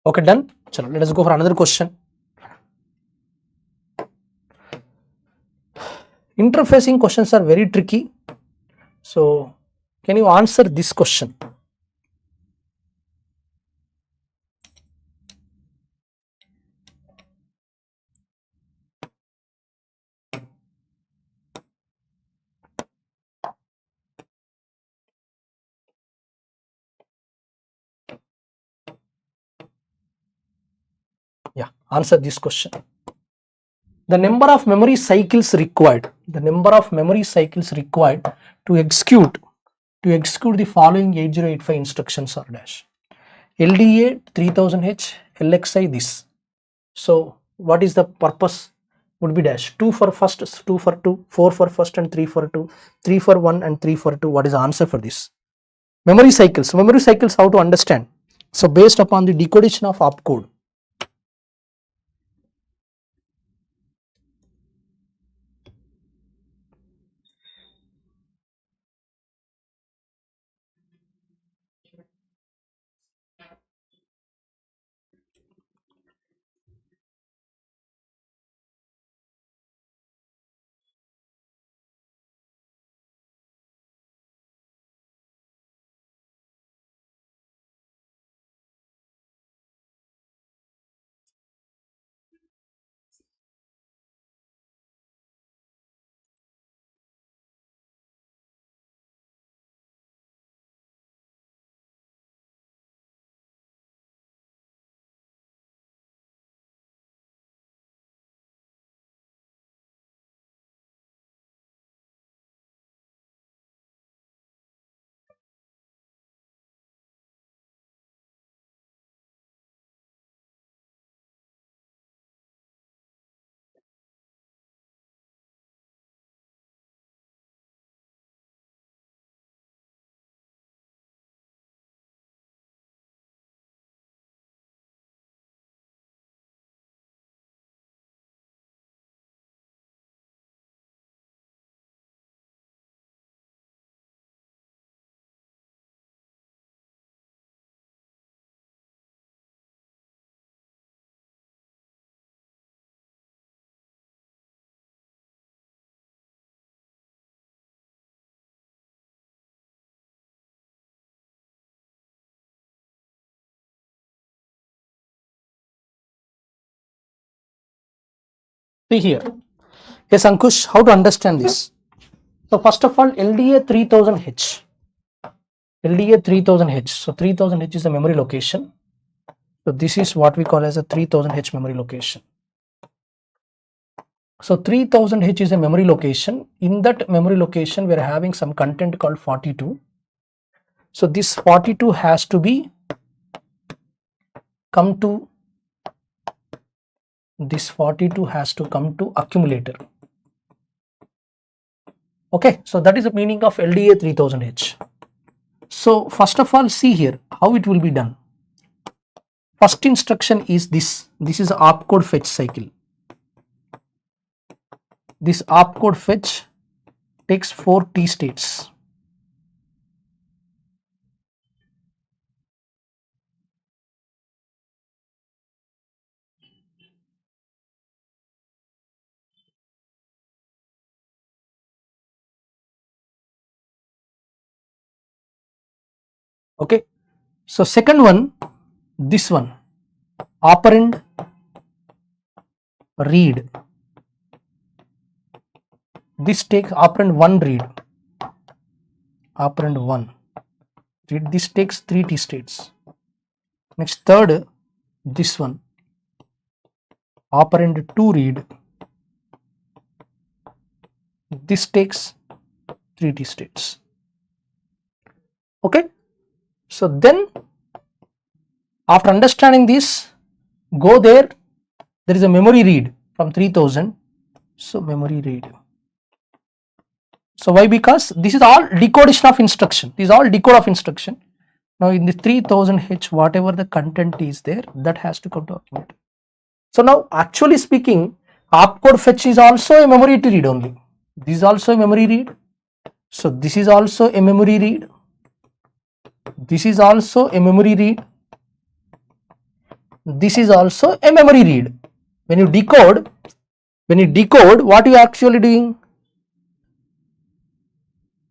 Okay, done. Chalo, let us go for another question. Interfacing questions are very tricky. So can you answer this question? Yeah, answer this question. The number of memory cycles required. The number of memory cycles required to execute the following 8085 instructions are dash. LDA 3000H, LXI this. So what is the purpose? Would be dash 2 for first, 2 for 2, 4 for first and 3 for 2, 3 for 1 and 3 for 2. What is the answer for this? Memory cycles. Memory cycles, how to understand? So based upon the decodation of opcode. See here. Yes, Ankush, how to understand this? So first of all, LDA 3000H. LDA 3000H. So 3000H is the memory location. So this is what we call as a 3000H memory location. So 3000H is a memory location. In that memory location, we are having some content called 42. So this 42 has to be come to accumulator. Okay, so that is the meaning of LDA 3000H. So first of all, see here how it will be done. First instruction is this. This is opcode fetch cycle. This opcode fetch takes 4 T states. Okay, so second one, this one, operand read. This takes operand 1 read. Operand 1 read. This takes 3 T states. Next, third, this one, operand 2 read. This takes 3 T states. Okay. So then after understanding this, go there is a memory read from 3000. So memory read. So why? Because this is all decodation of instruction. This is all decode of instruction. Now in the 3000H, whatever the content is there, that has to come to accumulator. So now actually speaking, opcode fetch is also a memory to read only. This is also a memory read. So this is also a memory read. This is also a memory read. This is also a memory read. When you decode, what you actually doing?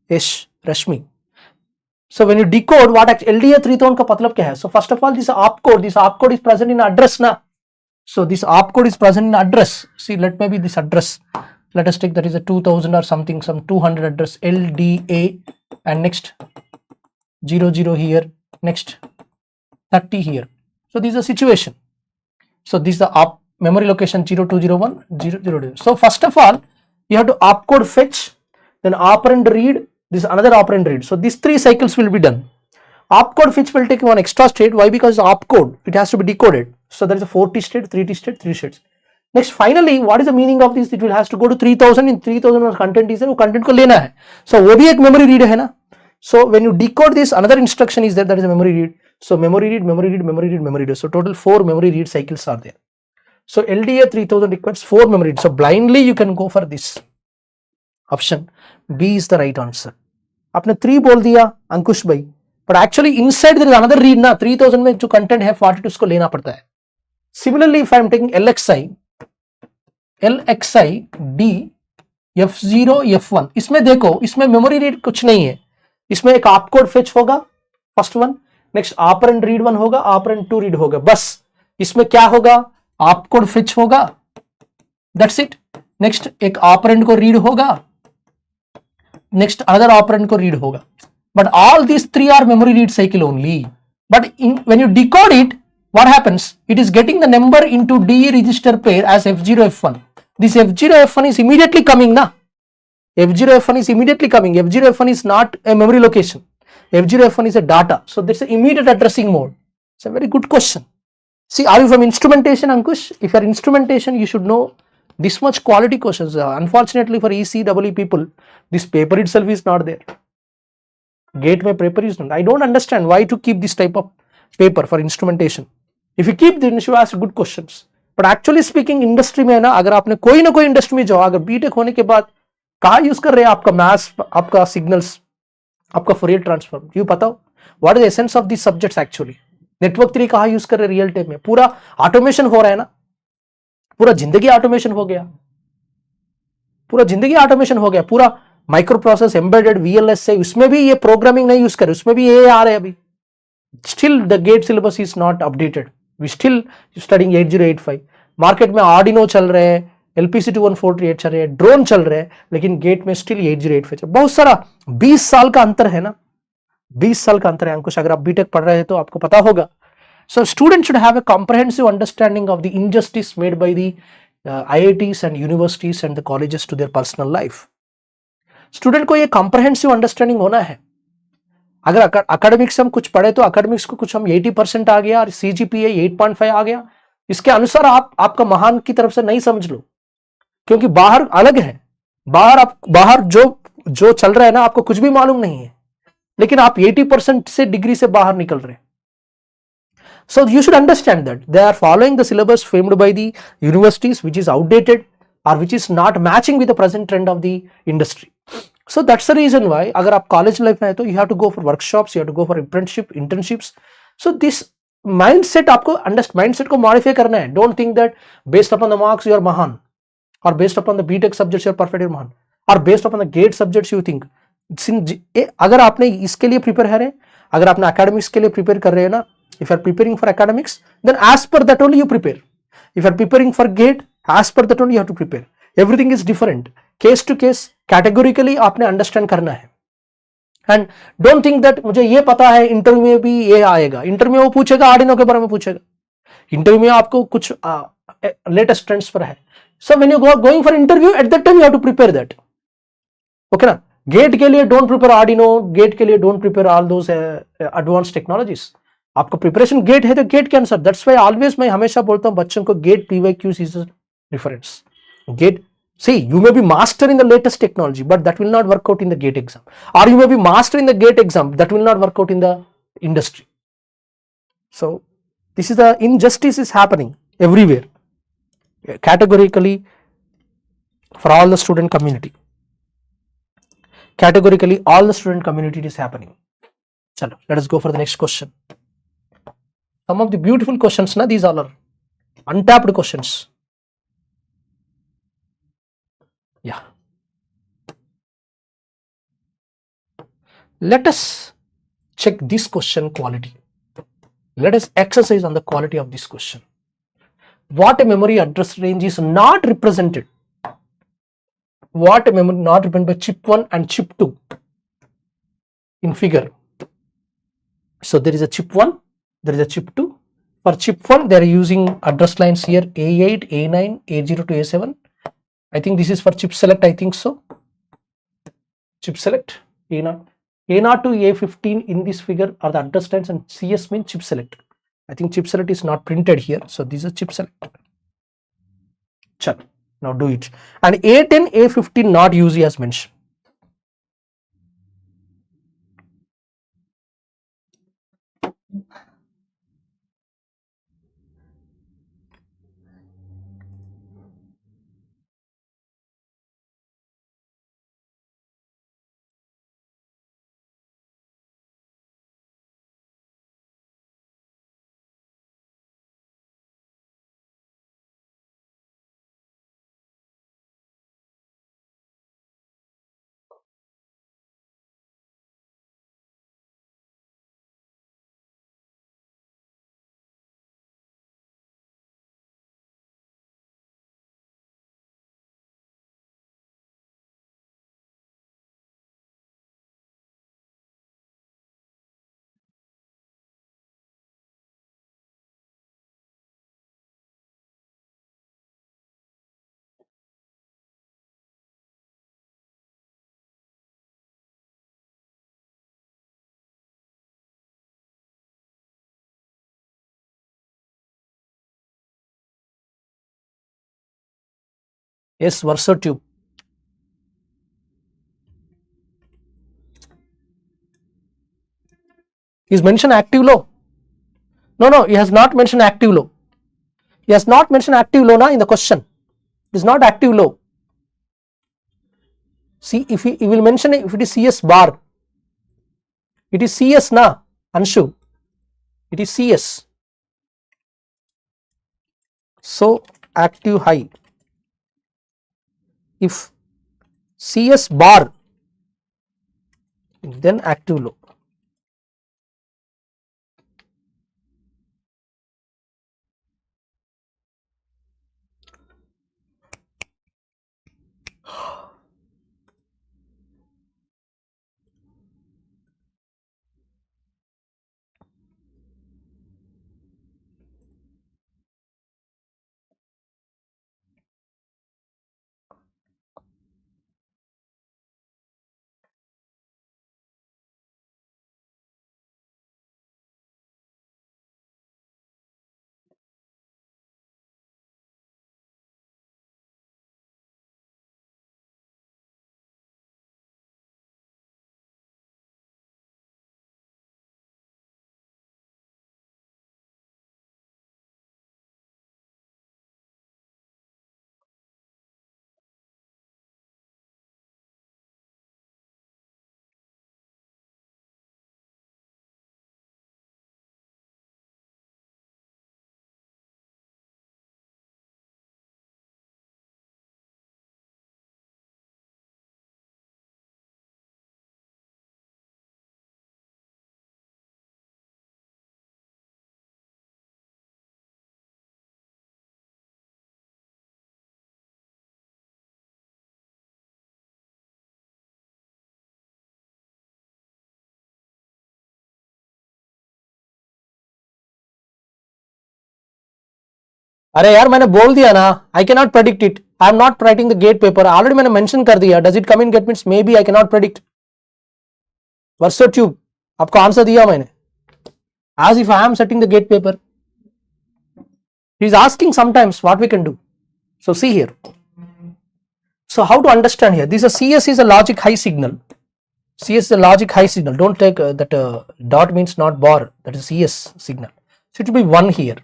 Yes, Rashmi. So when you decode, what LDA 3000 ka matlab kya hai? So first of all, this opcode is present in address na. So this opcode is present in address. See, let maybe this address. Let us take that is a 2000 or something, some 200 address LDA, and next 00 here, next 30 here. So this is a situation. So this is the memory location 0201, 00. So first of all, you have to opcode fetch, then operand read, this another operand read. So these 3 cycles will be done. Opcode fetch will take one extra state. Why? Because opcode, it has to be decoded. So there is a 4 T state, 3 T state, 3 states. Next, finally, what is the meaning of this? It will has to go to 3000. In 3000 content is there, वो content को लेना है. So वो भी एक memory read है ना. So when you decode this, another instruction is there, that is a memory read. So memory read, memory read, memory read, memory read. So total 4 memory read cycles are there. So LDA 3000 requires 4 memory reads. So blindly you can go for this option. B is the right answer. आपने 3 बोल दिया अंकुश भाई, but actually inside there is another read ना. 3000 में जो content है 42 उसको लेना पड़ता है. Similarly, if I am taking LXI D F0 F1, इसमें देखो, इसमें memory read कुछ नहीं है. इसमें एक opcode fetch होगा, first one, next operand read 1 होगा, operand 2 read होगा, बस. इसमें क्या होगा? opcode fetch होगा, that's it. next एक operand को read होगा, next another operand को read होगा. But all these 3 are memory read cycle only. But when you decode it, what happens? It is getting the number into DE register pair as F0 F1. This F0 F1 is immediately coming na. F0 F1 is immediately coming. F0 F1 is not a memory location. F0 F1 is a data. So that's an immediate addressing mode. It's a very good question. See, are you from instrumentation, Ankush? If you are instrumentation, you should know this much quality questions. Unfortunately for ECEE people, this paper itself is not there. Gateway paper is not. I don't understand why to keep this type of paper for instrumentation. If you keep, then you should ask good questions. But actually speaking, industry में ना, अगर आपने कोई ना कोई industry में जाओ, अगर बीटेक होने के बाद कहाँ यूज कर रहे हैं आपका मैथ्स, आपका सिग्नल्स, आपका फोरियर ट्रांसफॉर्म, यू पता हो what is essence of this subjects actually. Network three कहाँ यूज कर रहे हैं रियल टाइम में? पूरा ऑटोमेशन हो रहा है ना, पूरा जिंदगी ऑटोमेशन हो गया, पूरा जिंदगी ऑटोमेशन हो गया, पूरा माइक्रो प्रोसेस एम्बेडेड VLS है, उसमें भी ये प्रोग्रामिंग नहीं यूज कर, उसमें भी ये आ रहे हैं अभी. Still the GATE syllabus is not updated. We still studing 8085. Market में आर्डिनो चल रहे हैं, LPC 2148 चल रहे हैं, ड्रोन चल रहे हैं, लेकिन गेट में स्टिल 8085 चल, बहुत सारा 20 साल का अंतर है ना, 20 साल का अंतर है अंकुश, अगर आप बीटेक पढ़ रहे हैं तो आपको पता होगा. So students should have a comprehensive understanding of the injustice made by the IITs and universities and the colleges to their personal life. Student को ये कॉम्प्रहेंसिव अंडरस्टैंडिंग होना है. अगर अकेडमिक्स हम कुछ पढ़े तो अकेडमिक्स को कुछ हम 80% आ गया और CGPA 8.5 आ गया, इसके अनुसार आपका महान की तरफ से नहीं समझ लो, क्योंकि बाहर अलग है. बाहर जो चल रहा है ना, आपको कुछ भी मालूम नहीं है, लेकिन आप 80% से डिग्री से बाहर निकल रहे हैं. So you should understand that they are following the syllabus framed by the universities, which is outdated or which is not matching with the present trend of the industry. So that's the reason why अगर आप college life में है तो you have to go for workshops, you have to go for internships. So this mindset आपको mindset को modify करना है. Don't think that based upon the marks you are महान, or based upon the BTech subjects you are perfect महान, or based upon the GATE subjects you think. अगर आपने इसके लिए प्रिपेयर है, अगर आपने academics के लिए प्रिपेयर कर रहे हैं ना, if you are preparing for academics, then as per that only you prepare. If you are preparing for GATE, as per that only you have to prepare. Everything is different, case to case, categorically आपने understand करना है. And don't think that मुझे ये पता है, interview में भी ये आएगा. इंटरव्यू में वो पूछेगा, आर्डिनो के बारे में पूछेगा. इंटरव्यू में आपको कुछ लेटेस्ट ट्रेंड्स पर है. So when you going for interview, at that time you have to prepare that. Okay ना? GATE के लिए don't prepare आर्डिनो, GATE के लिए don't prepare all those advanced technologies. आपका प्रिपरेशन गेट है तो गेट के अनुसार. दैट्स व्हाई ऑलवेज मैं हमेशा बोलता हूं बच्चों को, GATE PYQs is reference. GATE, see, you may be master in the latest technology, but that will not work out in the GATE exam, or you may be master in the GATE exam, that will not work out in the industry. So this is the injustice is happening everywhere, categorically, for all the student community. Categorically all the student community it is happening. Chalo, let us go for the next question. Some of the beautiful questions, na, these all are untapped questions. Yeah. Let us check this question quality. Let us exercise on the quality of this question. What a memory address range is not represented? What a memory not represented by chip 1 and chip 2 in figure? So there is a chip 1, there is a chip 2. For chip 1, they are using address lines here A8, A9, A0 to A7. I think this is for chip select, I think so. Chip select, A0. A0 to A15 in this figure are the address lines, and CS means chip select. I think chip select is not printed here, so this is chip select. Chal, now do it. And A10, A15 not used as mentioned. Yes, Verso tube. Is mentioned active low? No, he has not mentioned active low. He has not mentioned active low na in the question. It is not active low. See, if he will mention it, if it is CS bar, it is CS na, Anshu. It is CS. So active high. If CS bar, then active low. अरे यार मैंने बोल दिया ना, I cannot predict it. I am not writing the gate paper. Already मैंने mention कर दिया. Does it come in gate means maybe I cannot predict. Verso tube आपको आंसर दिया मैंने. As if I am setting the gate paper. He is asking sometimes what we can do. So see here. So how to understand here? This is a CS is a logic high signal. CS is a logic high signal. Don't take that dot means not bar. That is CS signal. So it should be 1 here.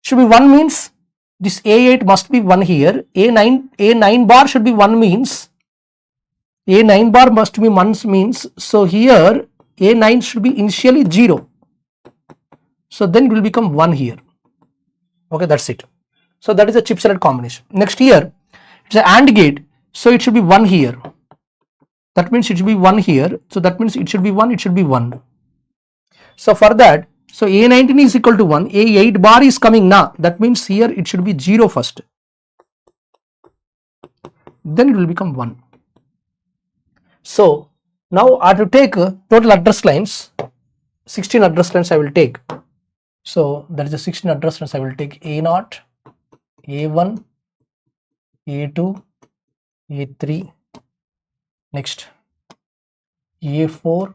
Should be 1 means this A8 must be 1 here. A9 bar should be 1 means A9 bar must be 1 means, so here A9 should be initially 0. So then it will become 1 here. Okay, that's it. So that is a chip select combination. Next here, it's an AND gate. So it should be 1 here. That means it should be 1 here. So that means it should be 1, it should be 1. So for that, so A19 is equal to 1, A8 bar is coming now. That means here it should be 0 first. Then it will become 1. So now I have to take total address lines, 16 address lines I will take. So that is the 16 address lines I will take. A0, A1, A2, A3, next A4,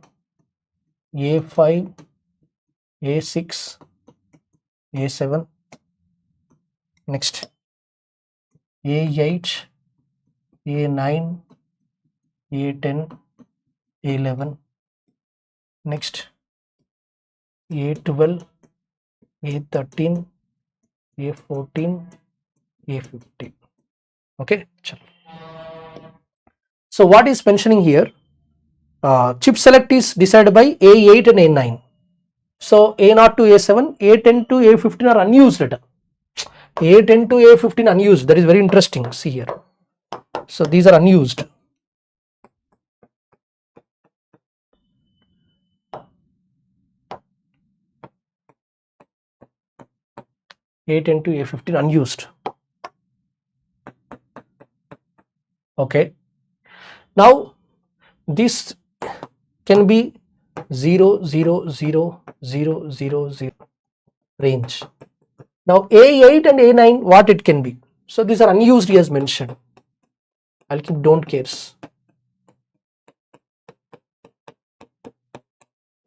A5, A6, A7, next A8, A9, A10, A11, next A12, A13, A14, A15. Okay. So what is mentioning here? Chip select is decided by A8 and A9. So A0 to A7, A10 to A15 are unused data. A10 to A15 unused. That is very interesting. See here. So these are unused. A10 to A15 unused. Okay. Now this can be 0, 0, 0, 0, 0, 0 range. Now A8 and A9, what it can be? So these are unused as mentioned. I'll keep don't cares.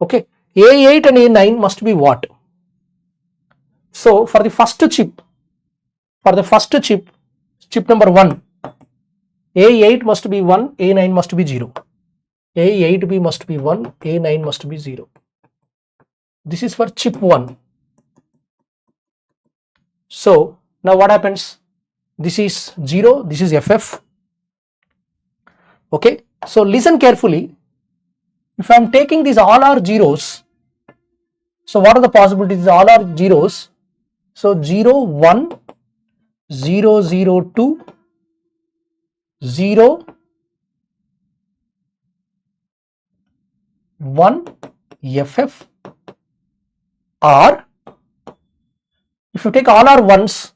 Okay, A8 and A9 must be what? So for the first chip, chip number 1, A8 must be 1, A9 must be 0. A8B must be 1, A9 must be 0. This is for chip 1. So now what happens? This is 0, this is FF. Okay, so listen carefully. If I am taking these all are zeros, so what are the possibilities? All are zeros. So 0, 1, 0, 0, 2, 0, 1, FF, or if you take all are ones,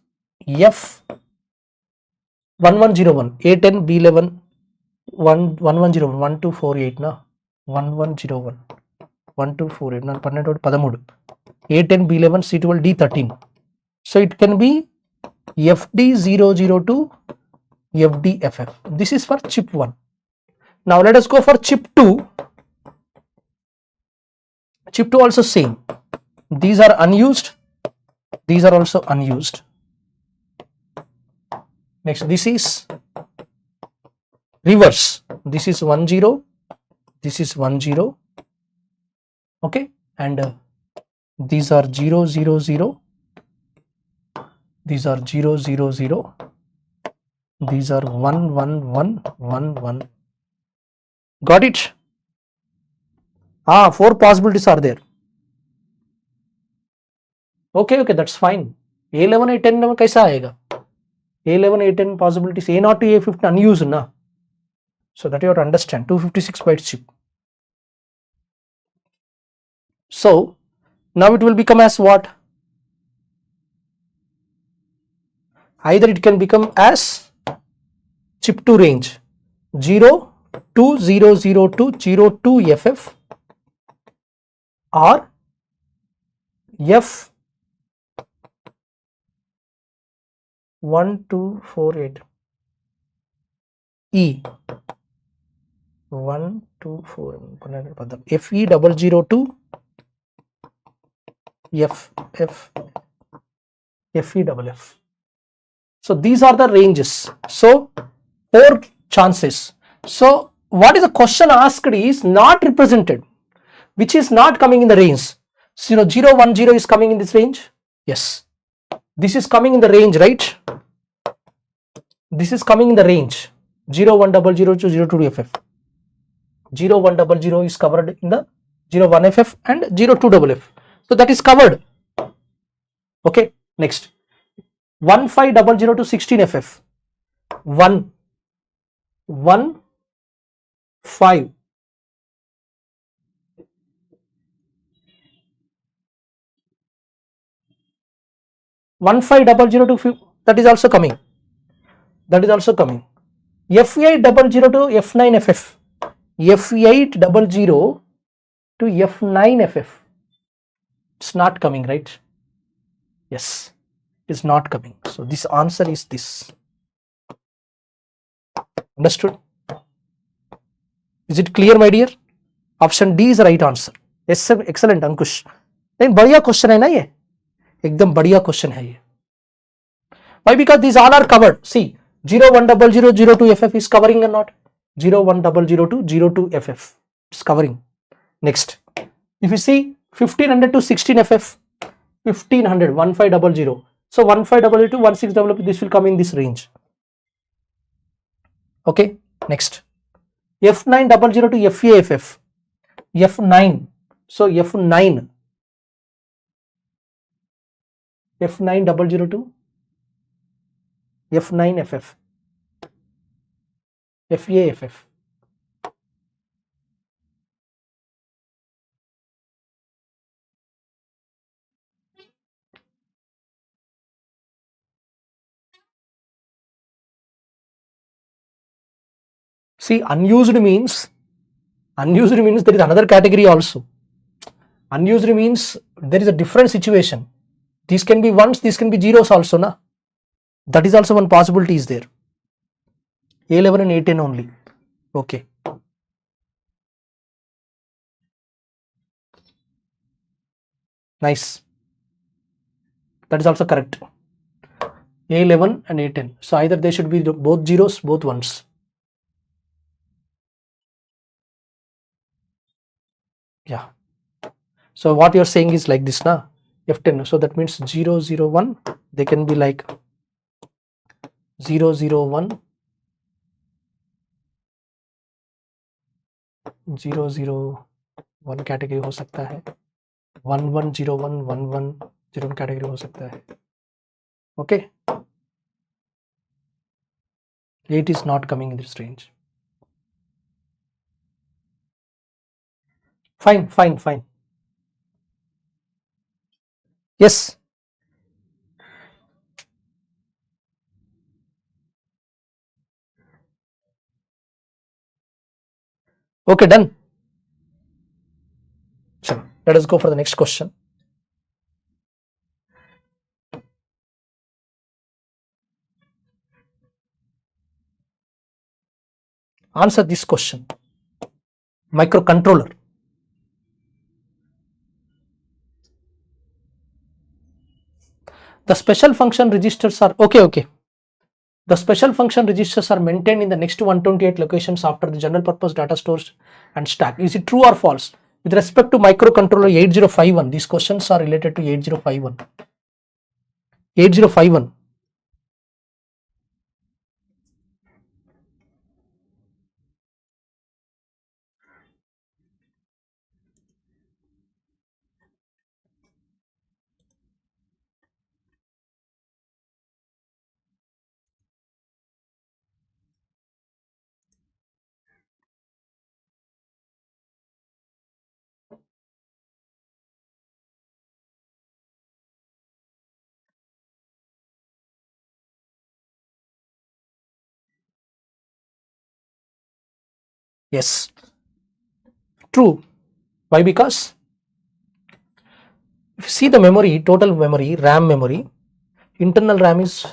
F 1101, A10, B11, 1101, 1248 na 1101, 1248 na 12 13, A10, B11, C12, D13. So it can be FD002, FDFF. This is for chip 1. Now let us go for chip 2. Chip 2 also same. These are unused. These are also unused. Next, this is reverse. This is 10. This is 10. Okay, and these are 0, 0, 0. These are 0, 0, 0. These are 1, 1, 1, 1, 1. Got it? 4 possibilities are there. Okay, that's fine. A11, A10 में कैसा आएगा? A11, A10 possibilities, A0 to A15 unused na. So that you have to understand. 256 bytes chip. So now it will become as what? Either it can become as chip 2 range 0, 2, 0, 0, 2, 0, 2 FF, or F 1248 E 124 FE002 FEFF. So these are the ranges. So 4 chances. So what is the question asked is not represented, which is not coming in the range. 0, 0, 1, 0 is coming in this range. Yes, this is coming in the range, right? This is coming in the range 0, 1, 0, 0 to 0, 2 FF. 0, 1, 0, 0 is covered in the 0, 1 FF and 0, 2 FF. So that is covered. Okay, next 1, 5, 0, 0 to 16 FF. 1, 1, 5. 1500 to that is also coming. That is also coming. F800 to F9FF. F800 to F9FF. It's not coming, right? Yes, it's not coming. So this answer is this. Understood? Is it clear, my dear? Option D is the right answer. Yes, excellent, Ankush. Then बढ़िया question है ना ये? एकदम बढ़िया question है ये. Why? Because these all are covered. See, 0, 1, 0, 0, 0, 2 FF is covering or not? 0, 1, 0, 0 to 0, 2 FF. It's covering. Next, if you see 1500 to 16 FF, 1500, 1500. So 1500 to 1600, this will come in this range. Okay, next. F900 to FAFF. F9. So F9. F900 to F9FF. FAFF. See, unused means there is another category also. Unused means there is a different situation. These can be ones, these can be zeros also, na? That is also one possibility is there. A11 and A10 only. Okay. Nice. That is also correct. A11 and A10. So either they should be both zeros, both ones. Yeah. So what you're saying is like this, na? F10. So that means 0, 0, 1. They can be like 0, 0, 1. 0, 0, 1 category हो सकता है. 1, 1, 0, 1, 1, 1, 0 category हो सकता है. Okay. 8 is not coming in this range. Fine, fine, fine. Yes. Okay, done. So let us go for the next question. Answer this question. Microcontroller. The special function registers are okay. The special function registers are maintained in the next 128 locations after the general purpose data stores and stack. Is it true or false? With respect to microcontroller 8051, these questions are related to 8051. 8051. Yes. True. Why? Because if you see the memory, total memory, RAM memory, internal RAM is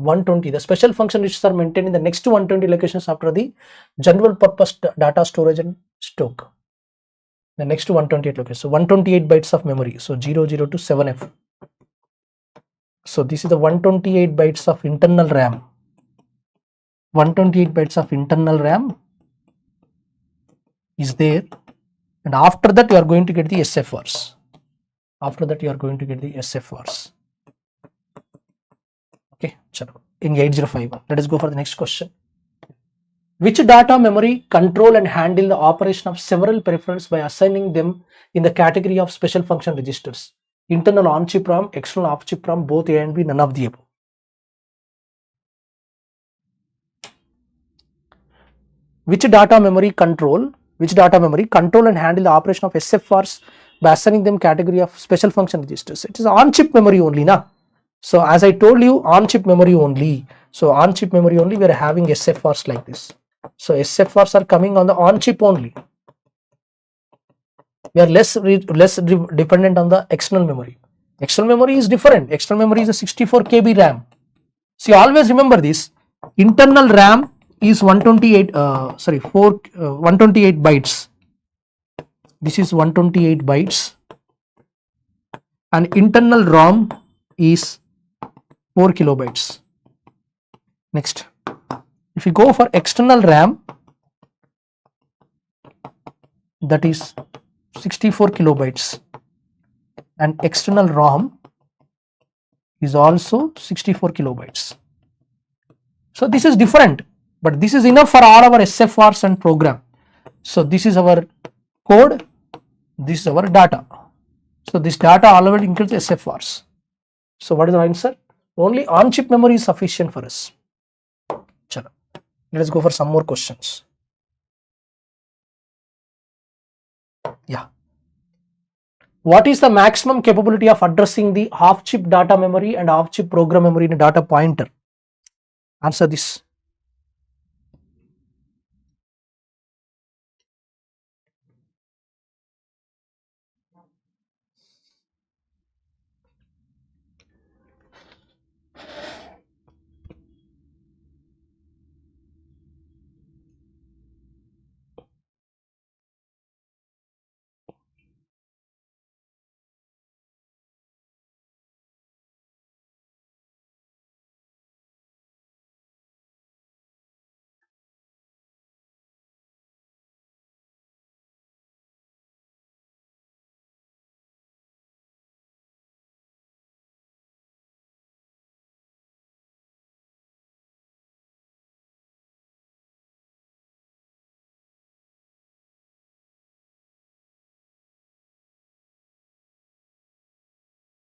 120. The special function registers are maintained in the next 120 locations after the general purpose data storage and stock. The next 128 locations. So 128 bytes of memory. So 00 to 7F. So this is the 128 bytes of internal RAM. 128 bytes of internal RAM is there, and after that you are going to get the SFRs. After that you are going to get the SFRs. Okay, in 8051. Let us go for the next question. Which data memory control and handle the operation of several peripherals by assigning them in the category of special function registers? Internal on-chip RAM, external off-chip RAM, both A and B, none of the above. Which data memory control and handle the operation of SFRs by assigning them category of special function registers? It is on-chip memory only, na? So as I told you, on-chip memory only. So on-chip memory only, we are having SFRs like this. So SFRs are coming on the on-chip only. We are less dependent on the external memory. External memory is different. External memory is a 64 KB RAM. See, always remember this. Internal RAM is 128 bytes. This is 128 bytes, and internal ROM is 4 kilobytes. Next, if you go for external RAM, that is 64 kilobytes, and external ROM is also 64 kilobytes. So this is different, but this is enough for all our SFRs and program. So this is our code, this is our data. So this data already includes SFRs. So what is the answer? Only on-chip memory is sufficient for us. Chalo. Let us go for some more questions. Yeah. What is the maximum capability of addressing the half-chip data memory and half-chip program memory in a data pointer? Answer this.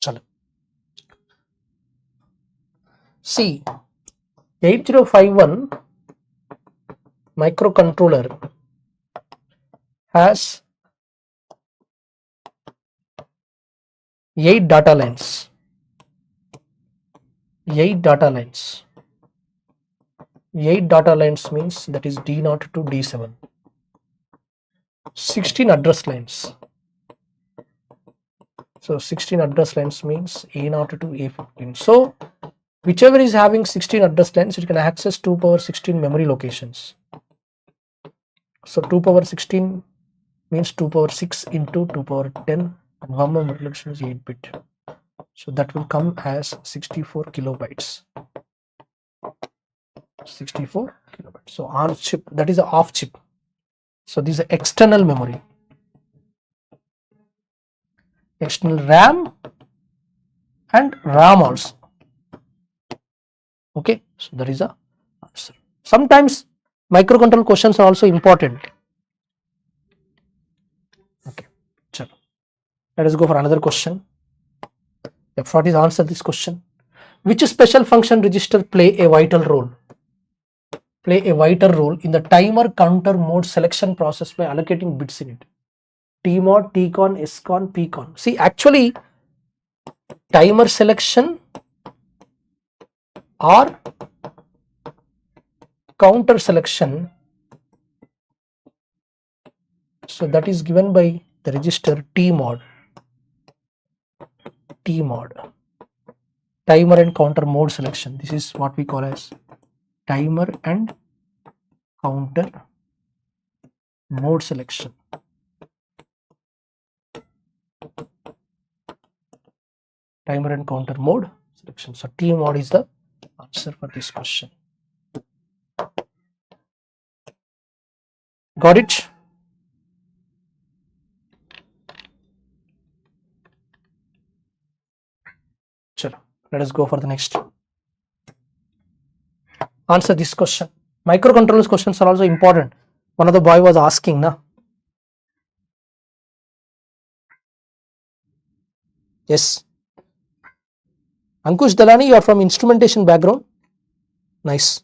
Chalo. See, 8051 microcontroller has 8 data lines. 8 data lines. 8 data lines means that is D0 to D7. 16 address lines. So 16 address lines means A0 to A15. So whichever is having 16 address lines, it can access 2 power 16 memory locations. So 2 power 16 means 2 power 6 into 2 power 10, and one more memory location is 8 bit. So that will come as 64 kilobytes. 64 kilobytes. So on chip, that is a off chip. So this is external memory. External RAM and RAM also. Okay, so that is a answer. Sometimes microcontroller questions are also important. Okay, chalo. Let us go for another question. What is answer this question? Which special function register play a vital role? Play a vital role in the timer counter mode selection process by allocating bits in it. Tmod, Tcon, Scon, Pcon. See, actually, timer selection or counter selection, so that is given by the register Tmod. timer and counter mode selection. This is what we call as timer and counter mode selection. Timer and counter mode selection. So T mod is the answer for this question. Got it? Chalo, let us go for the next. Answer this question. Microcontrollers questions are also important. One of the boy was asking, na? Yes. Ankush Dalani, you are from instrumentation background. Nice.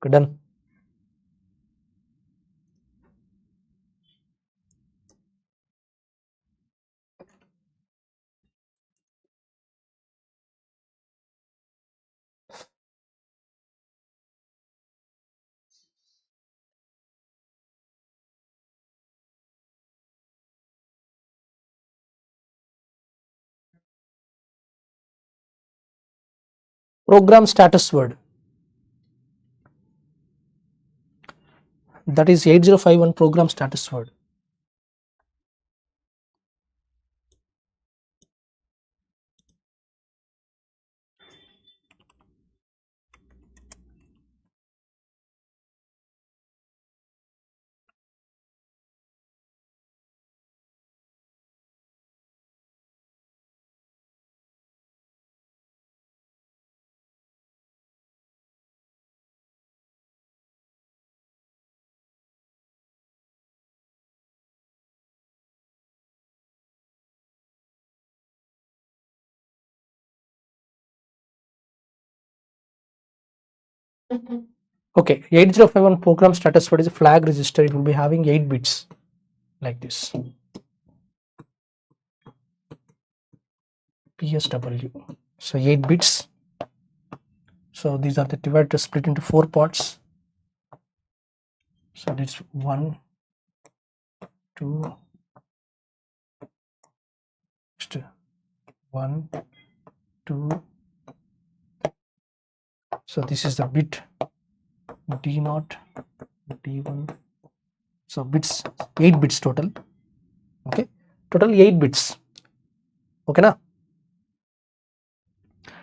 Okay, done. Program status word. That is 8051 program status word. Okay, 8051 program status word is a flag register. It will be having 8 bits like this. PSW. So 8 bits. So these are the divided split into 4 parts. So this 1, 2, 1, 2. So this is the bit D0, D1. So bits, 8 bits total. Okay, total 8 bits. Okay, na?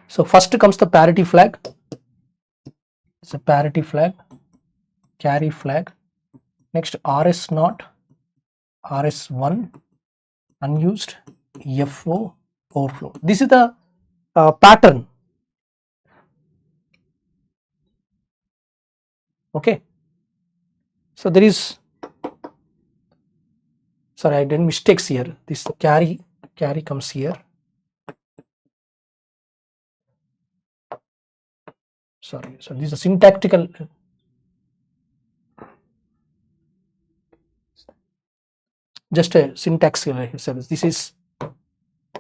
So first comes the parity flag. It's a parity flag, carry flag. Next RS0, RS1, unused, FO, overflow. This is the pattern. Okay. So there is, sorry, I did mistakes here. This carry comes here. Sorry, so this is a syntactical. Just a syntax here. This is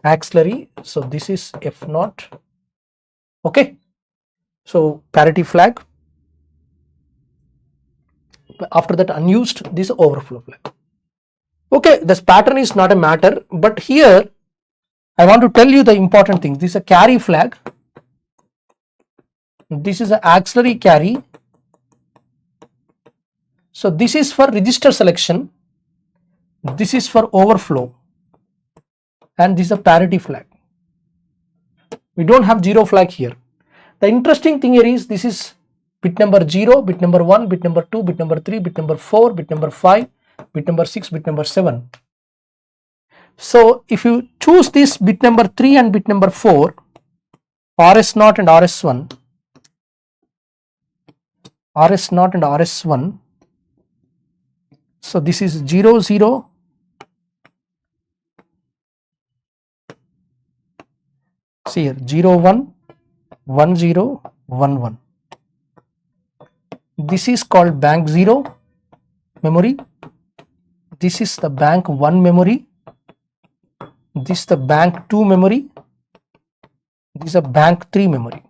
auxiliary. So this is F0. Okay. So parity flag. After that unused, this overflow flag. Okay, this pattern is not a matter, but here I want to tell you the important thing. This is a carry flag. This is an auxiliary carry. So this is for register selection. This is for overflow. And this is a parity flag. We don't have 0 flag here. The interesting thing here is this is bit number 0, bit number 1, bit number 2, bit number 3, bit number 4, bit number 5, bit number 6, bit number 7. So if you choose this bit number 3 and bit number 4, RS0 and RS1, RS0 and RS1, so this is 0, 0, see here 0, 1, 1, 0, 1, 1. This is called bank 0 memory. This is the bank 1 memory. This is the bank 2 memory. This is a bank 3 memory.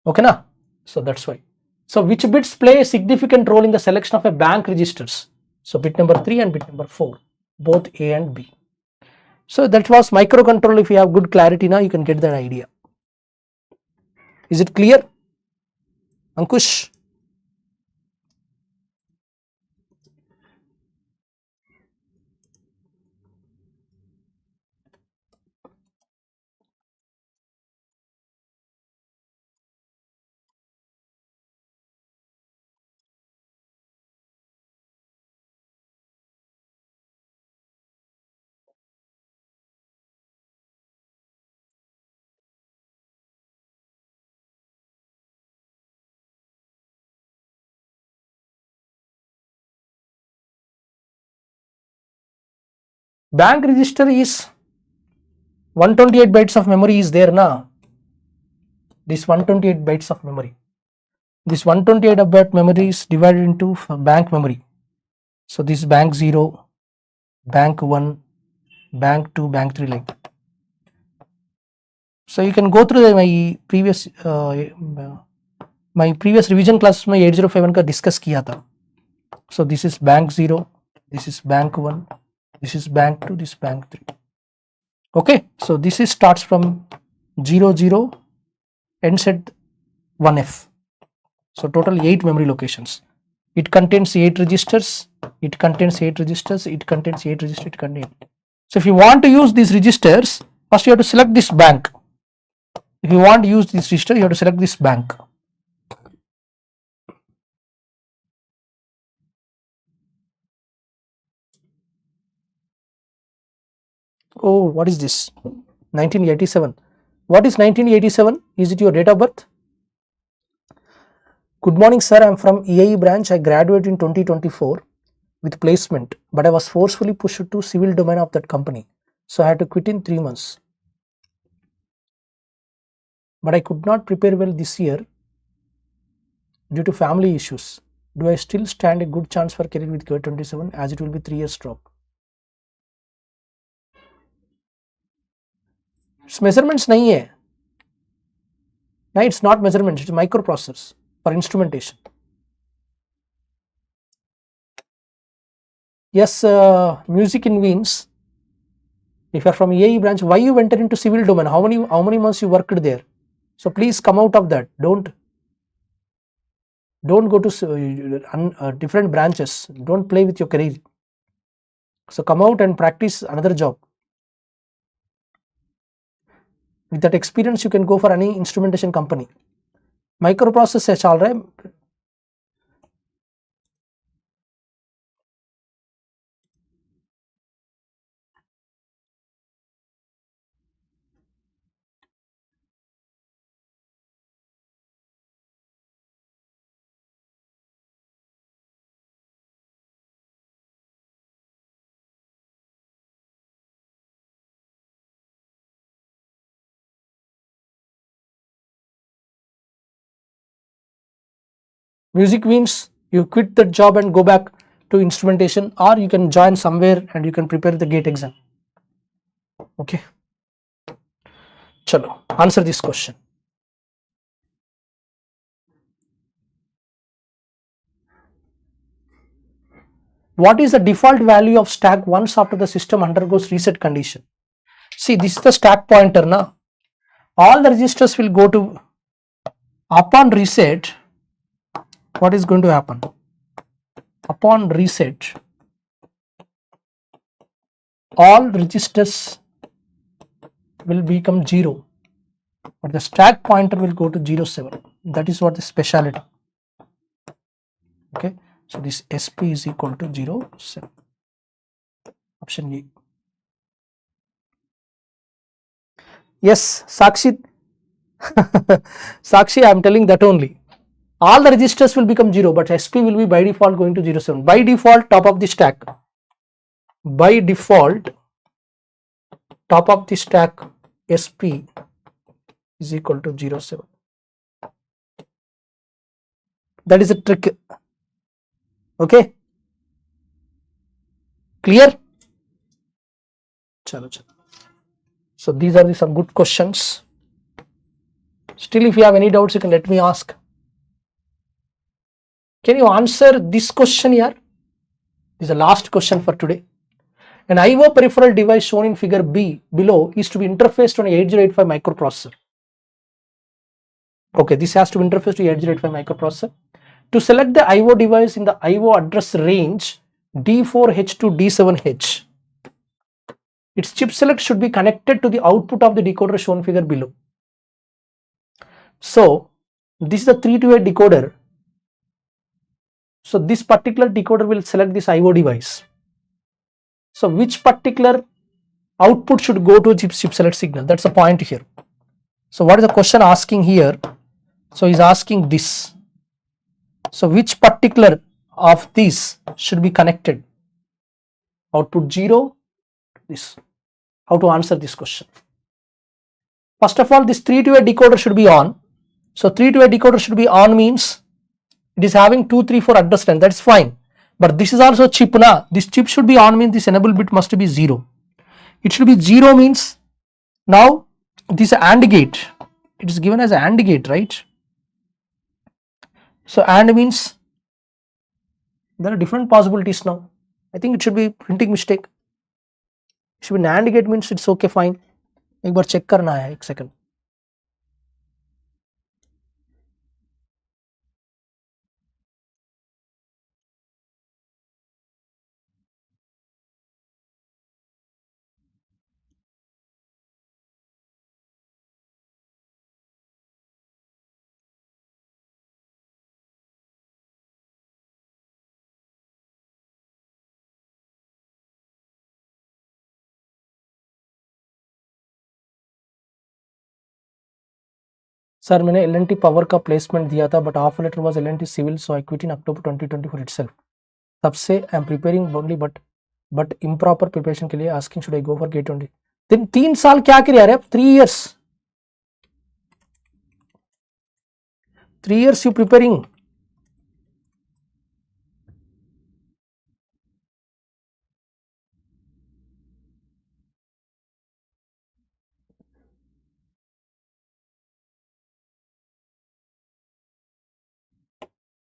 Okay na? So that's why. So which bits play a significant role in the selection of a bank registers? So bit number 3 and bit number 4, both A and B. So that was microcontroller. If you have good clarity now, you can get that idea. Is it clear, Ankush? Bank register is 128 bytes of memory is there now. This 128 bytes of memory. This 128 byte memory is divided into bank memory. So this bank 0, bank 1, bank 2, bank 3 like that. So you can go through my previous revision class में 8051 का discuss किया था. So this is bank 0, this is bank 1, this is bank 2, this is bank 3. Okay, so this is starts from 00, ends at 1F. So total 8 memory locations. It contains 8 registers, it contains 8 registers, it contains 8 registers, it contains. So if you want to use these registers, first you have to select this bank. If you want to use this register, you have to select this bank. Oh, what is this? 1987. What is 1987? Is it your date of birth? Good morning, sir. I am from EIE branch. I graduated in 2024 with placement, but I was forcefully pushed to civil domain of that company. So I had to quit in 3 months. But I could not prepare well this year due to family issues. Do I still stand a good chance for career with Q27 as it will be 3 years drop? It's measurements nahi hai. No, it's not measurements, it's microprocessors for instrumentation. Yes, music in Veens. If you are from EIE branch, why you entered into civil domain? How many months you worked there? So please come out of that. Don't go to different branches. Don't play with your career. So come out and practice another job. With that experience, you can go for any instrumentation company. Microprocessor से चल रहा है. Music means you quit that job and go back to instrumentation, or you can join somewhere and you can prepare the GATE exam. Okay. Chalo, answer this question. What is the default value of stack once after the system undergoes reset condition? See, this is the stack pointer now. All the registers will go to, upon reset, what is going to happen? Upon reset, all registers will become 0, but the stack pointer will go to 07. That is what the speciality. Okay, so this SP is equal to 07. Option A. Yes, Sakshi. Sakshi, I am telling that only. All the registers will become 0, but SP will be by default going to 07. By default, top of the stack. By default, top of the stack SP is equal to 07. That is a trick. Okay. Clear? Chalo, chalo. So these are some good questions. Still, if you have any doubts, you can let me ask. Can you answer this question here? This is the last question for today. An I/O peripheral device shown in figure B below is to be interfaced on a 8085 microprocessor. Okay, this has to be interfaced to 8085 microprocessor. To select the I/O device in the I/O address range D4H to D7H, its chip select should be connected to the output of the decoder shown figure below. So this is a 3-to-8 decoder. So this particular decoder will select this I/O device. So which particular output should go to chip select signal? That's the point here. So what is the question asking here? So he's asking this. So which particular of these should be connected? Output 0, this. How to answer this question? First of all, this 3-to-8 decoder should be on. So 3-to-8 decoder should be on means it is having 2, 3, 4 address line. That's fine. But this is also chip na. This chip should be on means this enable bit must be 0. It should be 0 means now this AND gate. It is given as AND gate, right? So AND means there are different possibilities now. I think it should be printing mistake. It should be NAND gate means it's okay, fine. एक बार check करना है, एक second. Sir मैंने L&T power का placement दिया था but offer letter was L&T civil so I quit in October 2024 itself. तब से I am preparing only but improper preparation के लिए asking should I go for GATE 20. 3 साल क्या कर रहे हैं? 3 years. 3 years you preparing.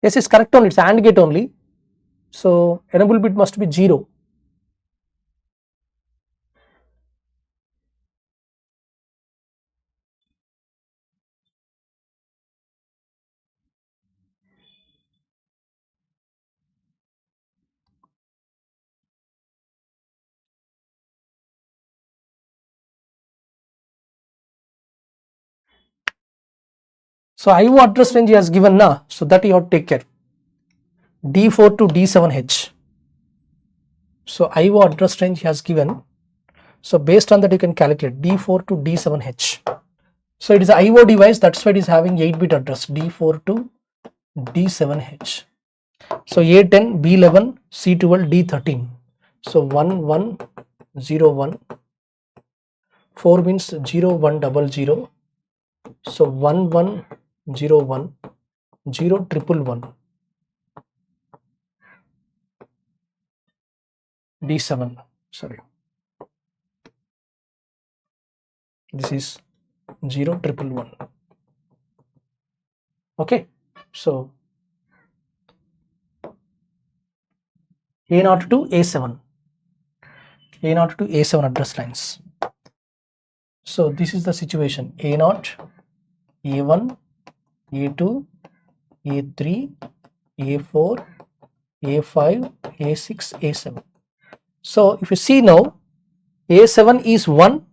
Yes, it's correct only. It's AND gate only. So enable bit must be 0. So I/O address range he has given na. So that you have to take care. D4 to D7H. So I/O address range he has given. So based on that you can calculate D4 to D7H. So it is an I/O device, that's why it is having 8-bit address D4 to D7H. So A10, B11, C12, D13. So 1101. 4 means 0100. So 1101, 0111. D7, sorry. This is 0111. Okay, so A0 to A7. A0 to A7 address lines. So this is the situation. A0, A1, A2, A3, A4, A5, A6, A7. So if you see now, A7 is 1,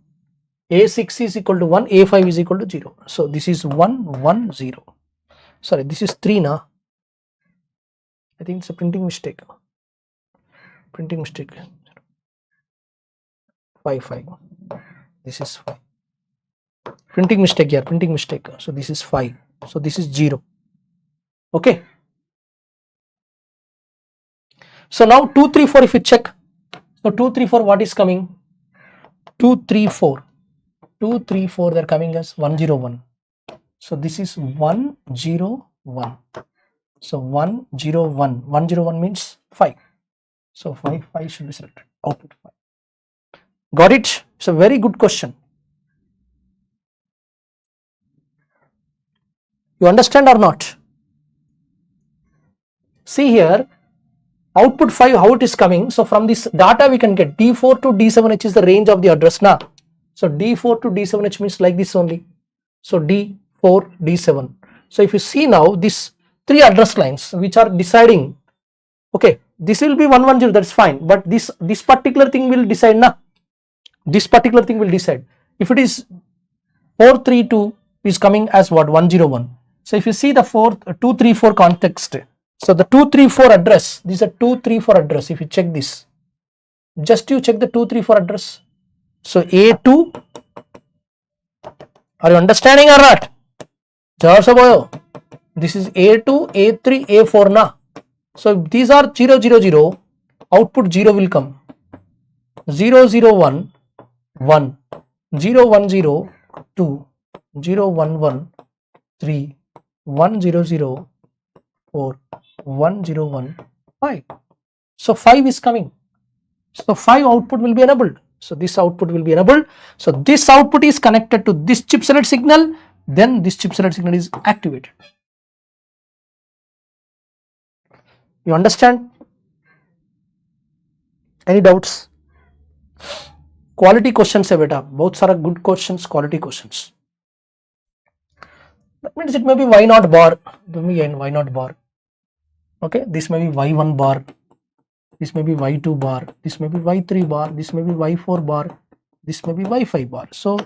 A6 is equal to 1, A5 is equal to 0. So this is 1, 1, 0. Sorry, this is 3 now. I think it's a printing mistake. Printing mistake. 5, 5. This is 5. Printing mistake here, printing mistake. So this is 5. So this is 0. Okay. So now 2, 3, 4 if you check. So 2, 3, 4 what is coming? 2, 3, 4. 2, 3, 4 they are coming as 101. So this is 101. So 101. 101 means 5. So 5 should be selected. Output 5. Got it? It's a very good question. You understand or not? See here, output 5, how it is coming. So from this data we can get D4 to D7H is the range of the address now. So D4 to D7H means like this only. So D4, D7. So if you see now these three address lines which are deciding, okay, this will be 110, that's fine, but this particular thing will decide now. This particular thing will decide. If it is 432 is coming as what? 101. So if you see the 234 context, so the 234 address, this is a 234 address. If you check this, just you check the 234 address. So A2, are you understanding or not? This is A2, A3, A4 na. So if these are 0, 0, 0, output 0 will come. 0, 0, 1, 1, 0, 1, 0, 2, 0, 1, 1, 3, 1, 0, 0, 4, 1, 0, 1, 5. So 5 is coming. So 5 output will be enabled. So this output will be enabled. So this output is connected to this chip select signal. Then this chip select signal is activated. You understand? Any doubts? Quality questions hai beta. Both are good questions, quality questions. That means it may be y naught bar. Give me n y naught bar. Okay, this may be y1 bar. This may be y2 bar. This may be y3 bar. This may be y4 bar. This may be y5 bar. So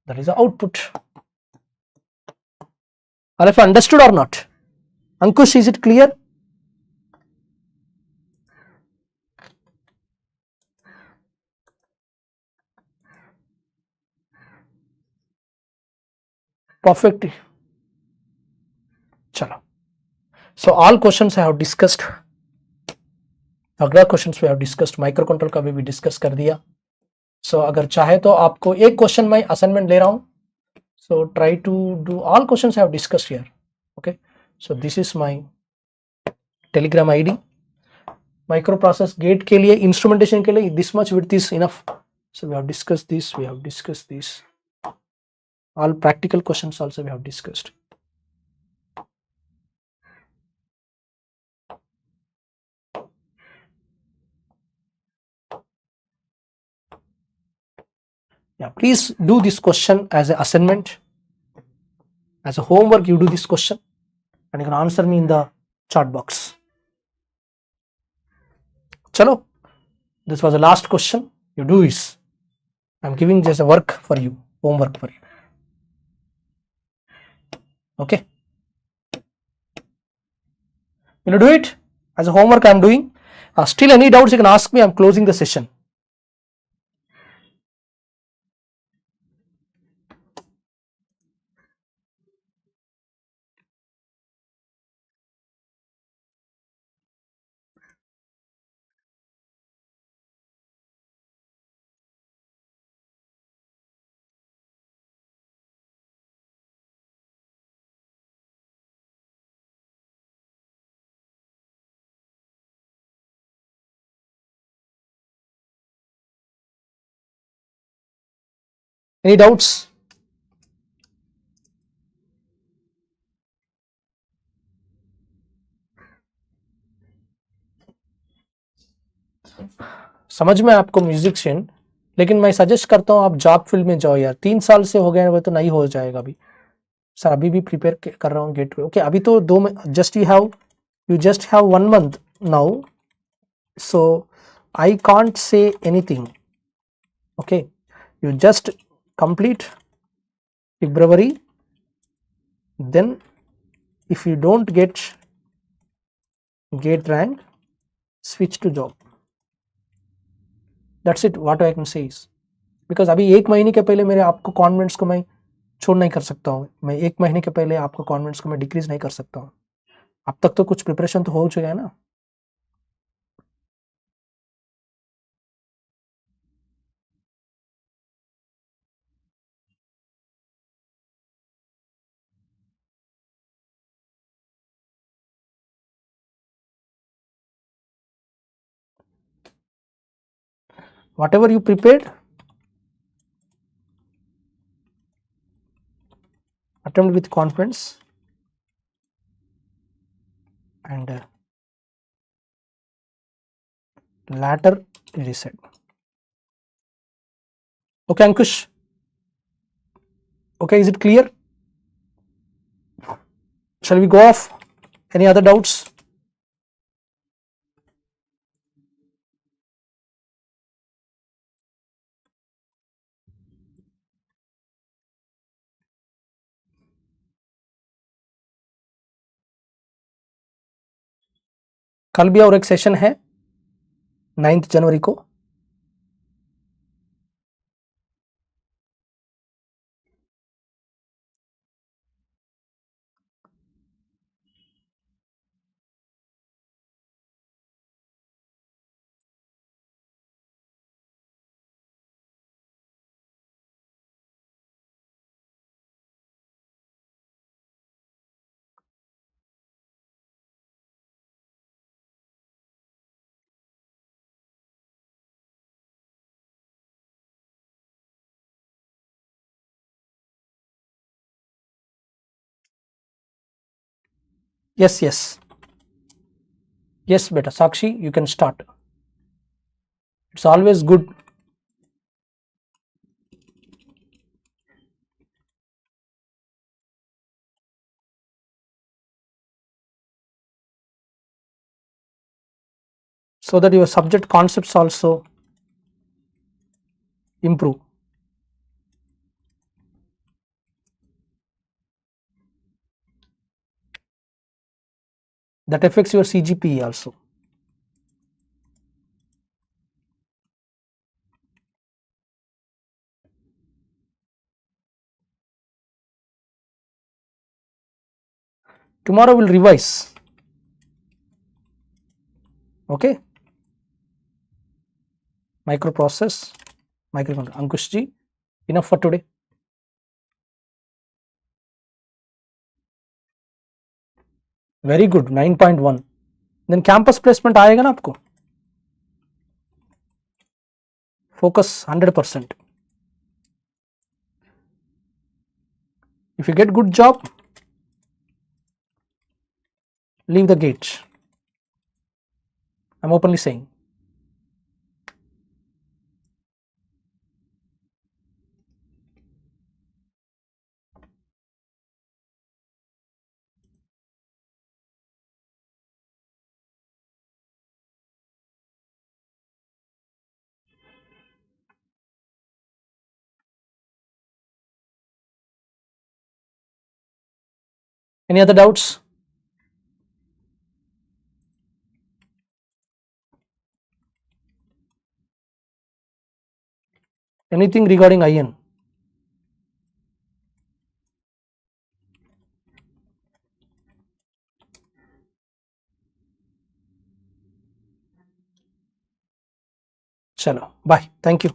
that is the output. Are you understood or not? Ankush, is it clear? Perfect. Chalo. So all questions I have discussed. अगला questions we have discussed. Microcontroller का भी discuss कर दिया. So अगर चाहे तो आपको एक क्वेश्चन मैं असाइनमेंट ले रहा हूँ. So try to do all questions I have discussed here. Okay. So this is my Telegram ID. Microprocess gate के लिए, instrumentation के लिए this much width is enough. So we have discussed this. We have discussed this. All practical questions also we have discussed. Yeah, please do this question as an assignment, as a homework. You do this question and you can answer me in the chat box. Chalo, this was the last question. You do this. I'm giving just a work for you, homework for you. Okay, you do it as a homework. I'm doing. Still any doubts you can ask me. I'm closing the session. Any doubts? समझ में आपको musician, लेकिन मैं suggest करता हूँ आप job field में जाओ यार. 3 साल से हो गए वो तो नहीं हो जाएगा अभी. सर अभी भी प्रिपेयर कर रहा हूँ गेट पे. ओके, अभी तो just you just have 1 month now. So I can't say anything. Okay, you just complete February, then if you don't get rank, switch to job. That's it, what I can say is, because अभी 1 महीने के पहले मेरे आपको convents को मैं छोड़ नहीं कर सकता हूँ. मैं 1 महीने के पहले आपको कॉन्वेंट्स को मैं डिक्रीज नहीं कर सकता हूँ. अब तक तो कुछ प्रिपरेशन तो हो चुका है ना. Whatever you prepared, attempt with confidence. and latter reset. Okay, Ankush. Okay, is it clear? Shall we go off? Any other doubts? कल भी और एक सेशन है 9th जनवरी को. Yes, yes. Yes, beta. Sakshi, you can start. It's always good. So that your subject concepts also improve. That affects your CGPE also. Tomorrow we'll revise. Okay. Microprocess, microcontroller. Ankush ji, enough for today. Very good. 9.1. Then campus placement आएगा ना आपको? Focus 100%. If you get good job, leave the gate. I'm openly saying. Any other doubts? Anything regarding IN? Chalo, bye. Thank you.